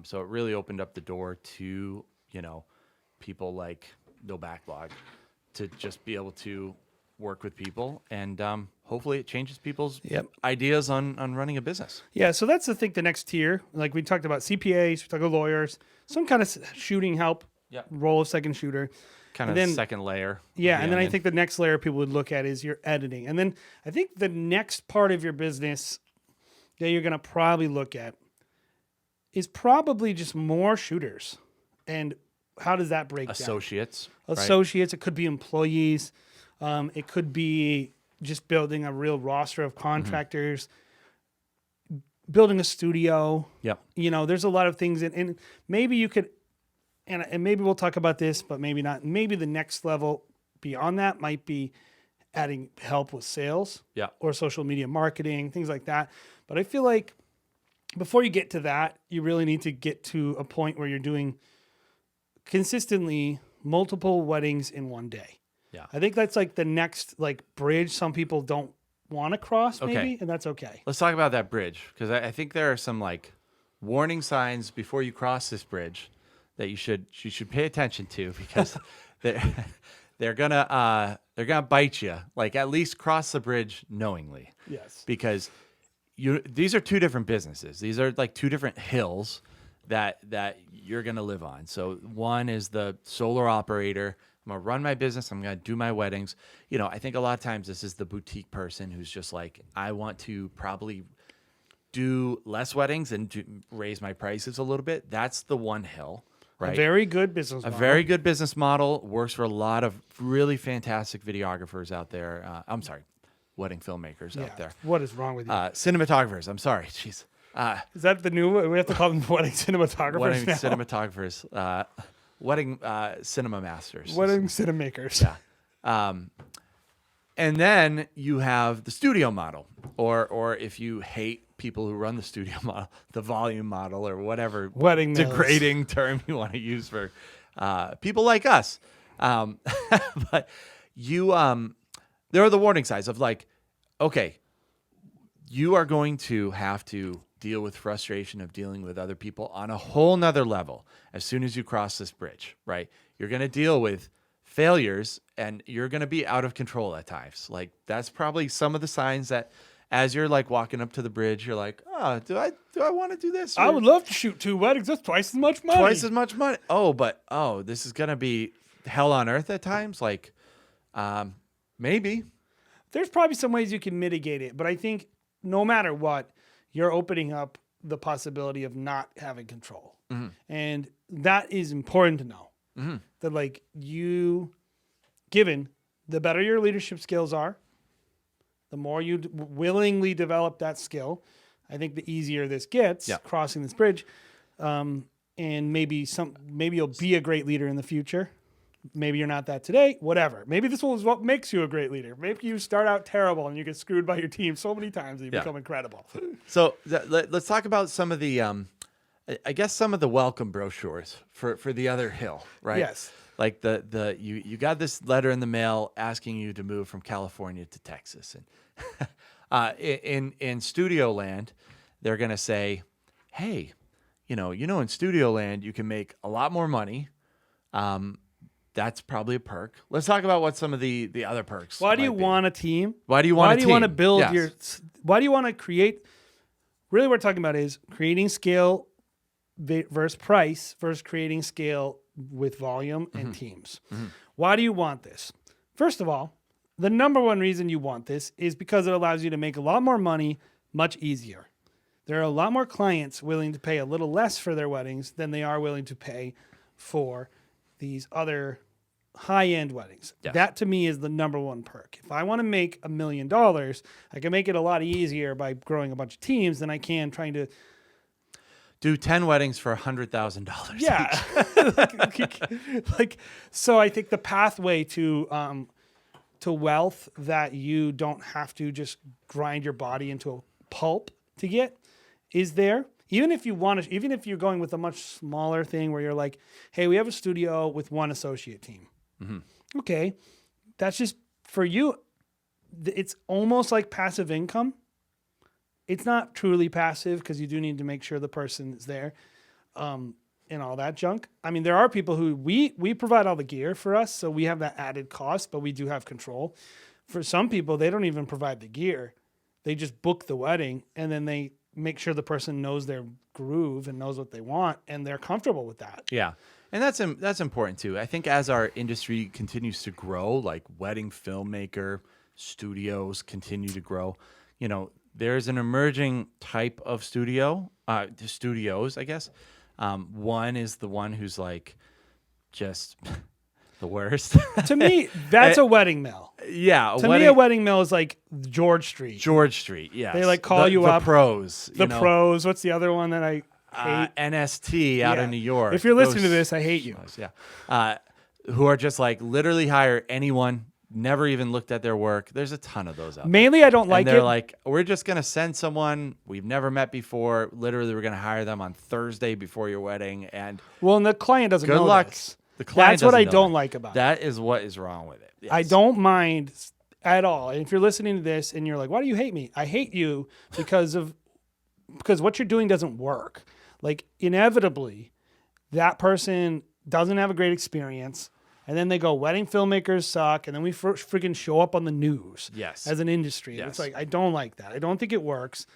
C: So it really opened up the door to, people like No Backlog to just be able to work with people, and hopefully it changes people's ideas on running a business.
A: Yeah, so that's I think the next tier. Like we talked about CPAs, we talked about lawyers, some kind of shooting help, role of second shooter.
C: Kind
A: And
C: of
A: then-
C: second layer.
A: Yeah,
C: of
A: and
C: the
A: then I
C: onion.
A: think the next layer people would look at is your editing. And then I think the next part of your business that you're going to probably look at is probably just more shooters. And how does that break down?
C: associates. right?
A: Associates, it could be employees. It could be just building a real roster of contractors, building a studio.
C: Yep.
A: There's a lot of things. And maybe you could, and maybe we'll talk about this, but maybe not. Maybe the next level beyond that might be adding help with sales
C: Yeah.
A: or social media marketing, things like that. But I feel like before you get to that, you really need to get to a point where you're doing consistently multiple weddings in one day.
C: Yeah.
A: I think that's like the next bridge some people don't want to cross maybe,
C: Okay.
A: and that's okay.
C: Let's talk about that bridge, because I think there are some warning signs before you cross this bridge that you should pay attention to, because they're gonna bite you. Like at least cross the bridge knowingly.
A: Yes.
C: Because these are two different businesses. These are like two different hills that you're gonna live on. So one is the solar operator. I'm gonna run my business. I'm gonna do my weddings. I think a lot of times this is the boutique person who's just like, I want to probably do less weddings and raise my prices a little bit. That's the one hill, right?
A: A very good business
C: A
A: model.
C: very good business model. Works for a lot of really fantastic videographers out there. I'm sorry, wedding filmmakers out there.
A: What is wrong with you?
C: Cinematographers. I'm sorry. Jeez.
A: Is that the new? We have to call them wedding cinematographers
C: Wedding
A: now.
C: cinematographers. Wedding cinema masters.
A: Wedding cinemakers.
C: Yeah. And then you have the studio model, or if you hate people who run the studio model, the volume model, or whatever
A: Wedding mills.
C: degrading term you want to use for people like us. But there are the warning signs of like, okay, you are going to have to deal with frustration of dealing with other people on a whole nother level as soon as you cross this bridge, right? You're going to deal with failures and you're going to be out of control at times. Like that's probably some of the signs that as you're like walking up to the bridge, you're like, oh, do I want to do this?
A: I would love to shoot 2 weddings. That's twice as much money.
C: Twice as much money. Oh, this is going to be hell on earth at times. Like, maybe.
A: There's probably some ways you can mitigate it, but I think no matter what, you're opening up the possibility of not having control.
C: Mm-hmm.
A: And that is important to know.
C: Mm-hmm.
A: That like given the better your leadership skills are, the more you willingly develop that skill, I think the easier this gets crossing this bridge. And maybe you'll be a great leader in the future. Maybe you're not that today, whatever. Maybe this is what makes you a great leader. Maybe you start out terrible and you get screwed by your team so many times that you become incredible.
C: So let's talk about some of the, I guess some of the welcome brochures for the other hill, right?
A: Yes.
C: Like you got this letter in the mail asking you to move from California to Texas, and in Studio Land, they're gonna say, hey, in Studio Land you can make a lot more money. That's probably a perk. Let's talk about what some of the other perks.
A: Why do you want a team?
C: Why do you want a team?
A: Why do you want to build
C: Yes.
A: why do you want to create? Really, what we're talking about is creating scale versus price versus creating scale with volume and teams. Mm-hmm. Why do you want this? First of all, the number one reason you want this is because it allows you to make a lot more money much easier. There are a lot more clients willing to pay a little less for their weddings than they are willing to pay for these other high-end weddings.
C: Yes.
A: That to me is the number one perk. If I want to make $1 million, I can make it a lot easier by growing a bunch of teams than I can trying to
C: do 10 weddings for $100,000.
A: Yeah. So I think the pathway to wealth that you don't have to just grind your body into a pulp to get is there. Even if you're going with a much smaller thing where you're like, hey, we have a studio with one associate team. Mm-hmm. Okay. That's just for you. It's almost like passive income. It's not truly passive because you do need to make sure the person is there and all that junk. I mean, there are people who we provide all the gear for us, so we have that added cost, but we do have control. For some people, they don't even provide the gear. They just book the wedding, and then they make sure the person knows their groove and knows what they want, and they're comfortable with that.
C: Yeah. And that's important too. I think as our industry continues to grow, like wedding filmmaker studios continue to grow, there's an emerging type of studios, I guess. One is the one who's like just the worst.
A: To me, that's a wedding mill.
C: Yeah.
A: Me, a wedding mill is like George Street.
C: George Street, yes.
A: They like call you up.
C: The pros.
A: The pros. What's the other one that I hate?
C: NST out of New York.
A: If you're listening to this, I hate you.
C: Yeah. Who are just like literally hire anyone, never even looked at their work. There's a ton of those out there.
A: Mainly, I don't like
C: they're
A: it.
C: like, we're just going to send someone we've never met before. Literally, we're going to hire them on Thursday before your wedding. And
A: the client doesn't know
C: good luck.
A: This.
C: The client
A: That's what I
C: doesn't know
A: don't
C: that.
A: like about it.
C: That is what is wrong with it. Yes.
A: I don't mind at all. And if you're listening to this and you're like, why do you hate me? I hate you because what you're doing doesn't work. Like inevitably, that person doesn't have a great experience. And then they go, wedding filmmakers suck. And then we freaking show up on the news
C: Yes.
A: as an industry. And
C: Yes.
A: it's like, I don't like that. I don't think it works.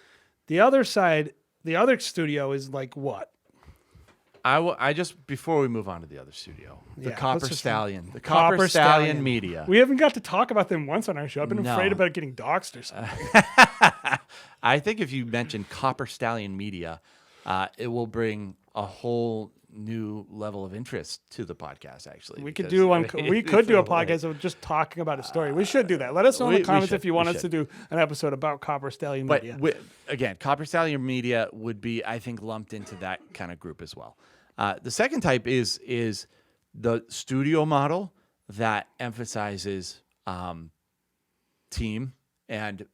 A: The other side, the other studio is like what?
C: I just, before we move on to the other studio, the
A: Yeah,
C: Copper
A: let's just-
C: Stallion. The Copper Stallion Media.
A: We haven't got to talk about them once on our show. I've been
C: No.
A: afraid about getting doxxed or something.
C: I think if you mention Copper Stallion Media, it will bring a whole new level of interest to the podcast. Actually,
A: We could
C: because
A: do one. We could do a
C: it's like-
A: podcast of just talking about a story. We should do that. Let us know in
C: we
A: the comments
C: should,
A: if you
C: we
A: want us
C: should.
A: to do an episode about Copper Stallion
C: But
A: Media.
C: again, Copper Stallion Media would be, I think, lumped into that kind of group as well. The second type is the studio model that emphasizes team and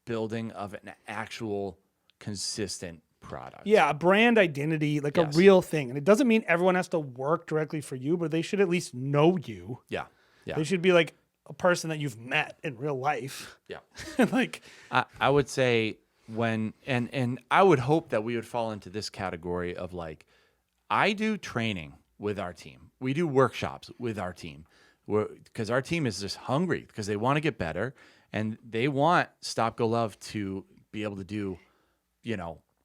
C: building of an actual consistent product.
A: Yeah, a brand identity, like
C: Yes.
A: a real thing. And it doesn't mean everyone has to work directly for you, but they should at least know you.
C: Yeah. Yeah.
A: They should be like a person that you've met in real life.
C: Yeah.
A: Like,
C: I would say when and I would hope that we would fall into this category of like, I do training with our team. We do workshops with our team because our team is just hungry because they want to get better and they want Stop Go Love to be able to do,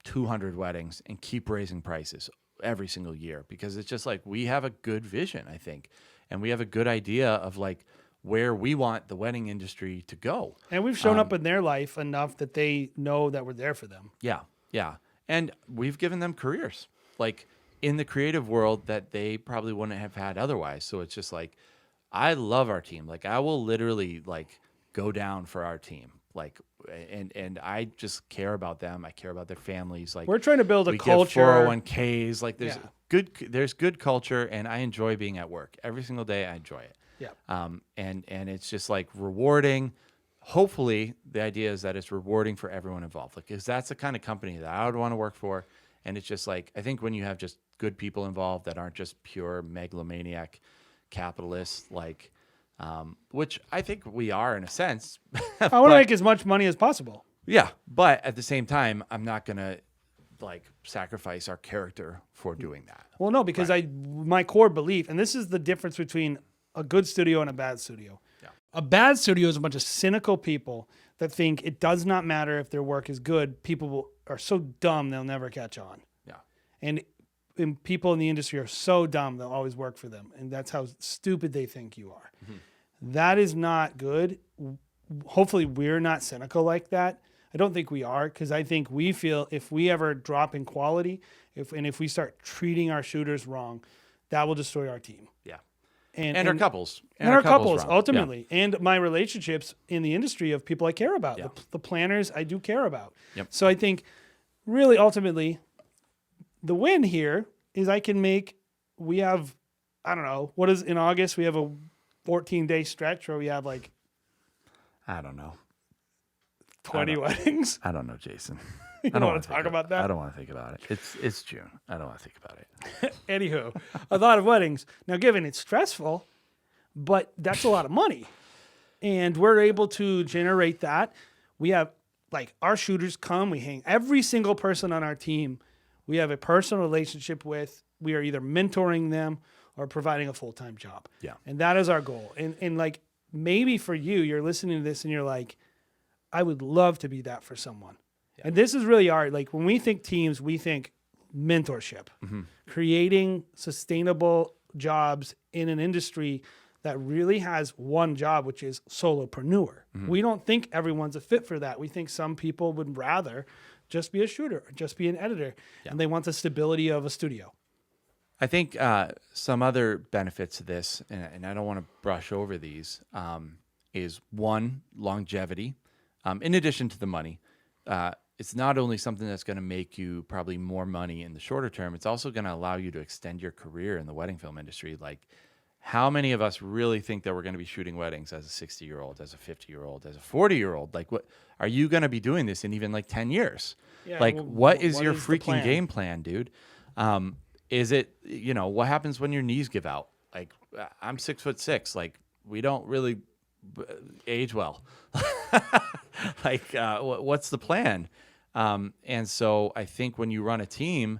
C: 200 weddings and keep raising prices every single year because it's just like we have a good vision, I think, and we have a good idea of like where we want the wedding industry to go.
A: and we've shown up in their life enough that they know that we're there for them.
C: Yeah, yeah. And we've given them careers like in the creative world that they probably wouldn't have had otherwise. So it's just like, I love our team. Like I will literally like go down for our team. Like, and I just care about them. I care about their families. Like
A: We're trying to build a
C: we
A: culture.
C: give 401ks. Like
A: Yeah.
C: there's good culture and I enjoy being at work every single day. I enjoy it.
A: Yeah.
C: And it's just like rewarding. Hopefully the idea is that it's rewarding for everyone involved. Like, cause that's the kind of company that I would want to work for. And it's just like, I think when you have just good people involved that aren't just pure megalomaniac capitalists, like, which I think we are in a sense.
A: I want to make as much money as possible.
C: Yeah. But at the same time, I'm not going to like sacrifice our character for doing that.
A: Well, no, because my core belief, and this is the difference between a good studio and a bad studio.
C: Yeah.
A: A bad studio is a bunch of cynical people that think it does not matter if their work is good. People are so dumb they'll never catch on.
C: Yeah.
A: And people in the industry are so dumb they'll always work for them, and that's how stupid they think you are.
C: Mm-hmm.
A: That is not good. Hopefully, we're not cynical like that. I don't think we are, because I think we feel if we ever drop in quality, if we start treating our shooters wrong, that will destroy our team.
C: Yeah.
A: And
C: And our couples.
A: and our couples,
C: wrong.
A: ultimately, and my relationships in the industry of people I care about,
C: Yeah.
A: the planners I do care about.
C: Yep.
A: So I think, really, ultimately, the win here is we have, I don't know, what is in August? We have a 14-day stretch where we have like
C: I don't know.
A: 20 weddings.
C: I don't know, Jason.
A: You don't want to talk about that?
C: I don't want to think about it. It's June. I don't want to think about it.
A: Anywho, a lot of weddings. Now, given it's stressful, but that's a lot of money. And we're able to generate that. We have, like, our shooters come, we hang every single person on our team. We have a personal relationship with. We are either mentoring them or providing a full-time job.
C: Yeah.
A: And that is our goal. And like, maybe for you, you're listening to this and you're like, I would love to be that for someone. And this is really like when we think teams, we think mentorship, creating sustainable jobs in an industry that really has one job, which is solopreneur. We don't think everyone's a fit for that. We think some people would rather just be a shooter or just be an editor, and they want the stability of a studio.
C: I think some other benefits to this, and I don't want to brush over these, is one, longevity. In addition to the money, it's not only something that's going to make you probably more money in the shorter term, it's also going to allow you to extend your career in the wedding film industry. Like, how many of us really think that we're going to be shooting weddings as a 60-year-old, as a 50-year-old, as a 40-year-old? Like, what are you going to be doing this in even like 10 years?
A: Yeah,
C: like,
A: well,
C: what is your
A: the
C: freaking
A: plan?
C: game plan, dude? Is it, what happens when your knees give out? Like, I'm 6'6". Like, we don't really age well. Like, what's the plan? And so I think when you run a team,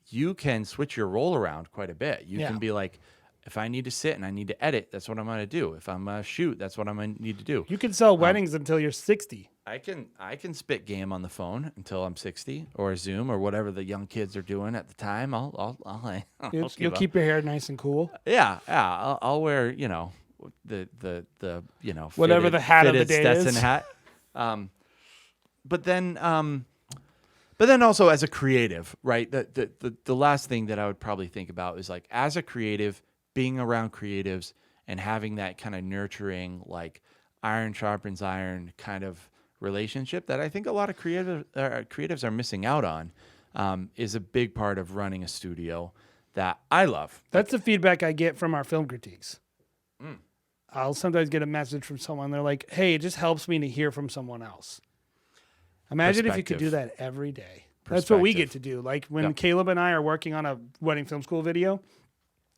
C: you can switch your role around quite a bit. You
A: Yeah.
C: can be like, If I need to sit and I need to edit, that's what I'm going to do. If I'm going to shoot, that's what I'm going to need to do.
A: You can sell weddings until you're 60.
C: I can spit game on the phone until I'm 60, or Zoom, or whatever the young kids are doing at the time. I'll
A: You'll keep your hair nice and cool.
C: Yeah. I'll wear the
A: Whatever
C: fitted,
A: the hat of the
C: fitted
A: day
C: Stetson
A: is.
C: hat. But then also as a creative, right? The last thing that I would probably think about is like as a creative, being around creatives and having that kind of nurturing, like iron sharpens iron kind of relationship that I think a lot of creatives are missing out on, is a big part of running a studio that I love.
A: That's the feedback I get from our film critiques. I'll sometimes get a message from someone. They're like, hey, it just helps me to hear from someone else. Imagine if you could do that every day. That's what we get to do. Like when Caleb and I are working on a wedding film school video,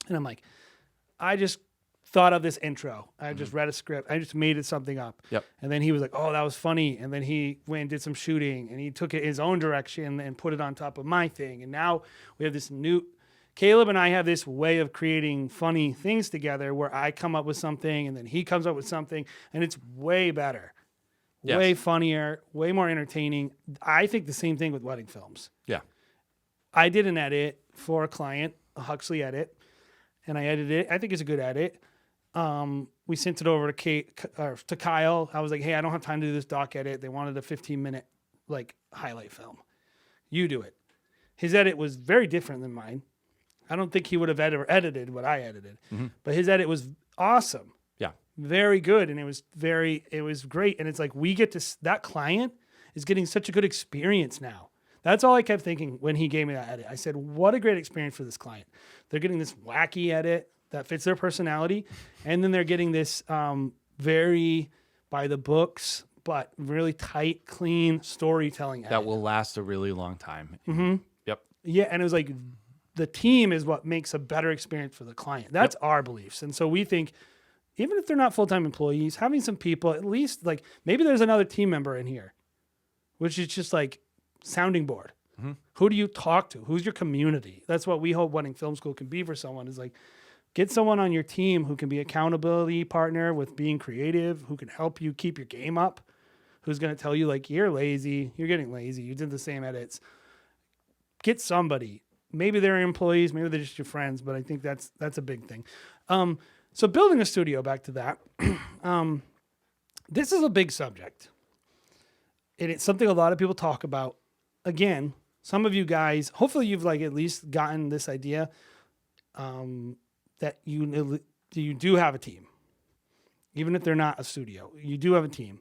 A: and I'm like, I just thought of this intro. I just read a script. I just made it something up.
C: Yep.
A: And then he was like, oh, that was funny. And then he went and did some shooting and he took it his own direction and put it on top of my thing. And now we have this Caleb and I have this way of creating funny things together where I come up with something and then he comes up with something and it's way better, way funnier, way more entertaining. I think the same thing with wedding films.
C: Yeah.
A: I did an edit for a client, a Huxley edit, and I edited it. I think it's a good edit. We sent it over to Kyle. I was like, hey, I don't have time to do this doc edit. They wanted a 15-minute highlight film. You do it. His edit was very different than mine. I don't think he would have ever edited what I edited, but his edit was awesome.
C: Yeah.
A: Very good. And it was great. And it's like, that client is getting such a good experience now. That's all I kept thinking when he gave me that edit. I said, what a great experience for this client. They're getting this wacky edit that fits their personality. And then they're getting this very by the books, but really tight, clean storytelling edit.
C: That will last a really long time. Yep.
A: Yeah. And it was like, the team is what makes a better experience for the client. That's our beliefs. And so we think, even if they're not full-time employees, having some people, at least maybe there's another team member in here, which is just sounding board. Who do you talk to? Who's your community? That's what we hope wedding film school can be for someone, is get someone on your team who can be accountability partner with being creative, who can help you keep your game up, who's going to tell you you're lazy, you're getting lazy, you did the same edits. Get somebody. Maybe they're employees, maybe they're just your friends, but I think that's a big thing. So building a studio, back to that. This is a big subject. And it's something a lot of people talk about. Again, some of you guys, hopefully you've at least gotten this idea that you do have a team. Even if they're not a studio, you do have a team.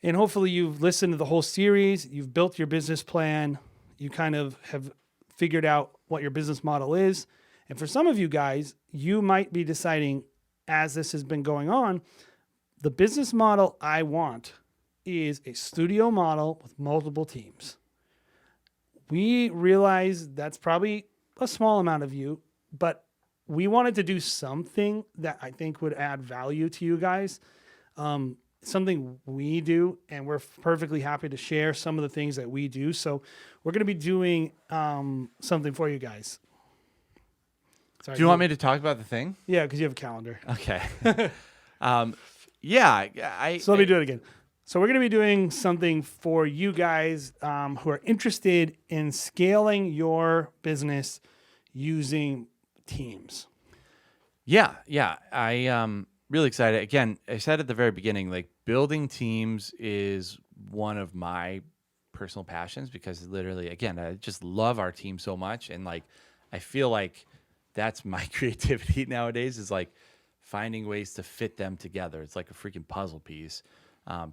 A: And hopefully you've listened to the whole series, you've built your business plan, you kind of have figured out what your business model is. And for some of you guys, you might be deciding, as this has been going on, the business model I want is a studio model with multiple teams. We realize that's probably a small amount of you, but we wanted to do something that I think would add value to you guys. Something we do, and we're perfectly happy to share some of the things that we do. So we're going to be doing something for you guys. Sorry,
C: Do you want me to talk about the thing?
A: Yeah, because you have a calendar.
C: Okay.
A: So let me do it again. So we're going to be doing something for you guys who are interested in scaling your business using teams.
C: Yeah. I really excited. Again, I said at the very beginning, building teams is one of my personal passions, because literally, again, I just love our team so much. And I feel like that's my creativity nowadays, is finding ways to fit them together. It's like a freaking puzzle piece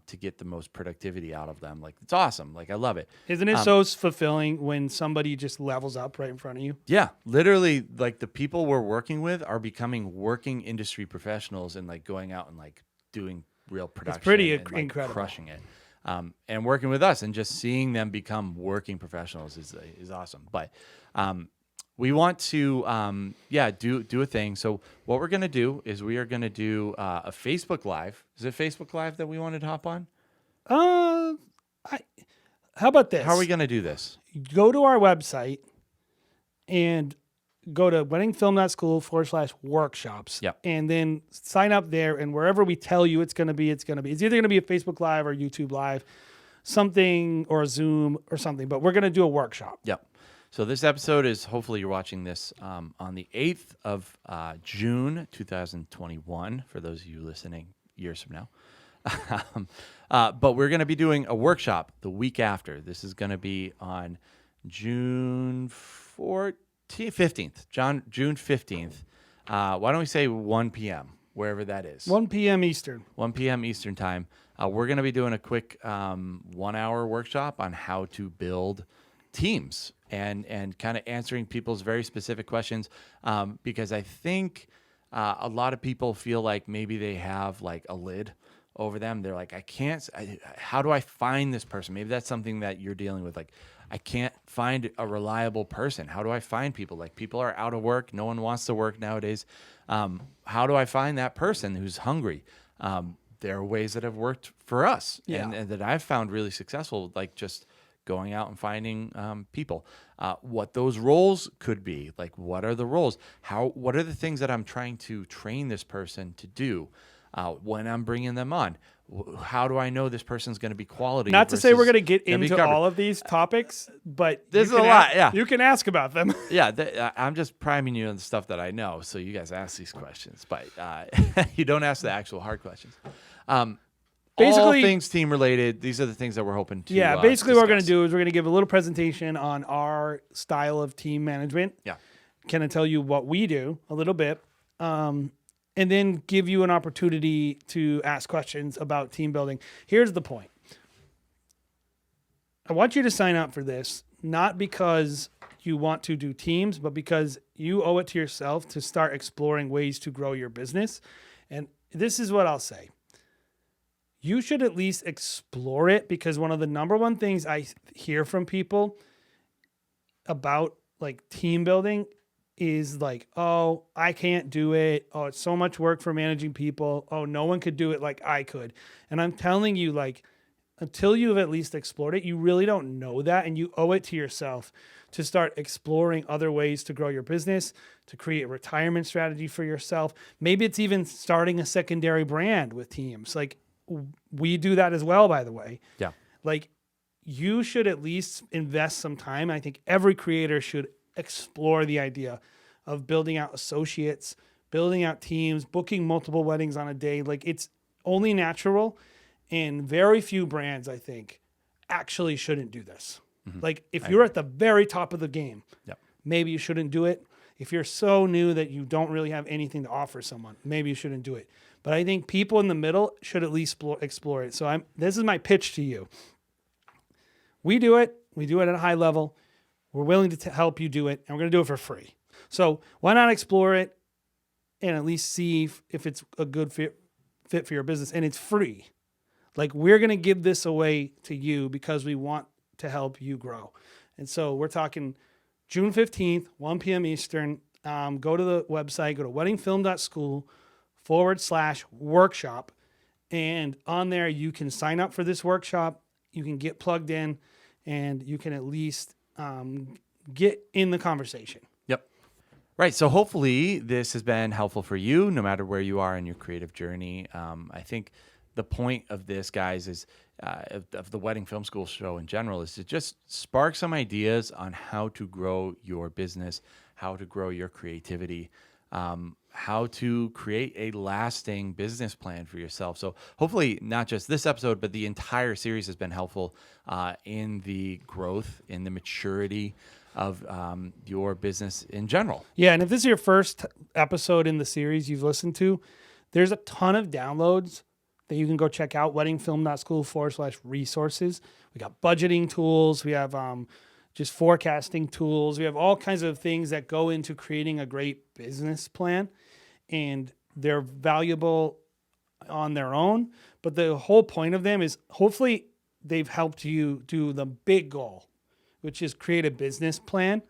C: to get the most productivity out of them. It's awesome. I love it.
A: Isn't it so fulfilling when somebody just levels up right in front of you?
C: Yeah, literally, the people we're working with are becoming working industry professionals and going out and doing real production.
A: It's pretty
C: and,
A: incredible.
C: Crushing it. And working with us and just seeing them become working professionals is awesome. But we want to do a thing. So what we're going to do is we are going to do a Facebook Live. Is it Facebook Live that we wanted to hop on?
A: How about this?
C: How are we going to do this?
A: Go to our website and go to weddingfilm.school/workshops.
C: Yep.
A: And then sign up there, and wherever we tell you it's going to be, it's going to be. It's either going to be a Facebook Live or YouTube Live, something, or a Zoom or something, but we're going to do a workshop.
C: Yep. So this episode is, hopefully you're watching this on the 8th of June, 2021, for those of you listening years from now. But we're going to be doing a workshop the week after. This is going to be on June 15th. June 15th. Why don't we say 1 p.m., wherever that is?
A: 1 p.m. Eastern.
C: 1 p.m. Eastern time. We're going to be doing a quick 1-hour workshop on how to build teams and kind of answering people's very specific questions, because I think a lot of people feel like maybe they have like a lid over them. They're like, how do I find this person? Maybe that's something that you're dealing with. Like, I can't find a reliable person. How do I find people? Like, people are out of work. No one wants to work nowadays. How do I find that person who's hungry? There are ways that have worked for us and that I've found really successful, like just going out and finding people. What those roles could be, like what are the roles? What are the things that I'm trying to train this person to do when I'm bringing them on? How do I know this person's going to be quality?
A: Not to say we're going to get
C: gonna be
A: into
C: covered?
A: all of these topics, but
C: There's a lot, yeah.
A: You can ask about them.
C: Yeah, I'm just priming you on the stuff that I know, so you guys ask these questions, but you don't ask the actual hard questions. Basically, all things team related. These are the things that we're hoping to.
A: Yeah, basically, what we're going to
C: discuss.
A: do is we're going to give a little presentation on our style of team management.
C: Yeah.
A: Kind of tell you what we do a little bit, and then give you an opportunity to ask questions about team building. Here's the point. I want you to sign up for this, not because you want to do teams, but because you owe it to yourself to start exploring ways to grow your business. And this is what I'll say. You should at least explore it, because one of the number one things I hear from people about like team building is like, oh, I can't do it. Oh, it's so much work for managing people. Oh, no one could do it like I could. And I'm telling you, like, until you've at least explored it, you really don't know that. And you owe it to yourself to start exploring other ways to grow your business, to create a retirement strategy for yourself. Maybe it's even starting a secondary brand with teams. Like, we do that as well, by the way.
C: Yeah.
A: Like, you should at least invest some time. I think every creator should explore the idea of building out associates, building out teams, booking multiple weddings on a day. Like, it's only natural, and very few brands, I think, actually shouldn't do this. Mm-hmm. Like, if you're at the very top of the game, maybe you shouldn't do it. If you're so new that you don't really have anything to offer someone, maybe you shouldn't do it. But I think people in the middle should at least explore it. So this is my pitch to you. We do it. We do it at a high level. We're willing to help you do it, and we're going to do it for free. So why not explore it and at least see if it's a good fit for your business, and it's free. Like, we're going to give this away to you because we want to help you grow. And so we're talking June 15th, 1 p.m. Eastern. Go to the website, go to weddingfilm.school/workshop. And on there, you can sign up for this workshop. You can get plugged in, and you can at least get in the conversation.
C: Yep. Right. So hopefully this has been helpful for you, no matter where you are in your creative journey. I think the point of this, guys, is of the Wedding Film School show in general, is to just spark some ideas on how to grow your business, how to grow your creativity, how to create a lasting business plan for yourself. So hopefully not just this episode, but the entire series has been helpful in the growth, in the maturity of your business in general.
A: Yeah, and if this is your first episode in the series you've listened to, there's a ton of downloads that you can go check out, weddingfilm.school/resources. We got budgeting tools. We have just forecasting tools. We have all kinds of things that go into creating a great business plan, and they're valuable on their own. But the whole point of them is hopefully they've helped you do the big goal, which is create a business plan,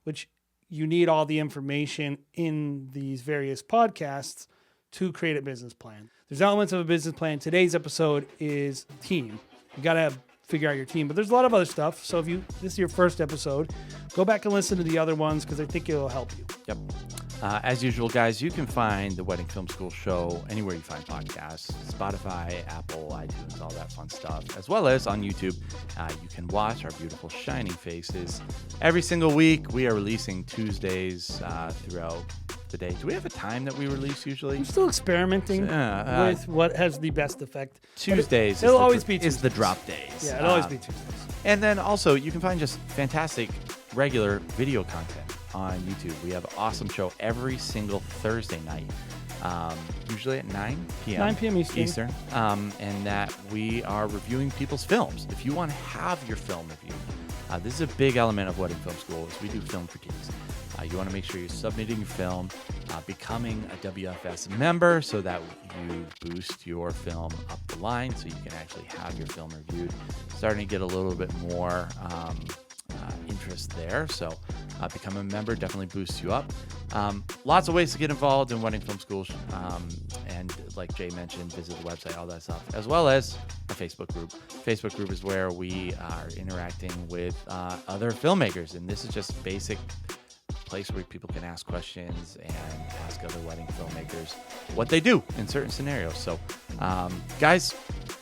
A: which you need all the information in these various podcasts to create a business plan. There's elements of a business plan. Today's episode is team. You got to figure out your team. But there's a lot of other stuff. So if this is your first episode, go back and listen to the other ones because I think it'll help you.
C: Yep. As usual, guys, you can find the Wedding Film School show anywhere you find podcasts, Spotify, Apple, iTunes, all that fun stuff, as well as on YouTube. You can watch our beautiful shining faces every single week. We are releasing Tuesdays throughout the day. Do we have a time that we release usually?
A: I'm still experimenting with what has the best effect.
C: Tuesdays
A: It'll always be
C: is
A: Tuesdays.
C: the drop days.
A: Yeah, it'll always be Tuesdays.
C: And then also, you can find just fantastic regular video content on YouTube. We have an awesome show every single Thursday night, usually at 9 p.m.
A: 9 p.m. Eastern.
C: And that we are reviewing people's films. If you want to have your film reviewed, this is a big element of Wedding Film School is we do film critiques. You want to make sure you're submitting your film, becoming a WFS member so that you boost your film up the line so you can actually have your film reviewed. Starting to get a little bit more interest there. So become a member definitely boosts you up. Lots of ways to get involved in Wedding Film School. And like Jay mentioned, visit the website, all that stuff, as well as our Facebook group. Facebook group is where we are interacting with other filmmakers. And this is just basic place where people can ask questions and ask other wedding filmmakers what they do in certain scenarios. So, guys,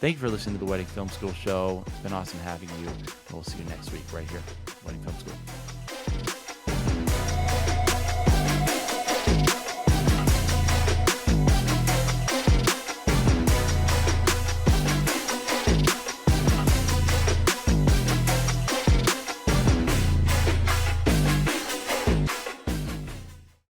C: thank you for listening to the Wedding Film School show. It's been awesome having you. And we'll see you next week right here, Wedding Film School.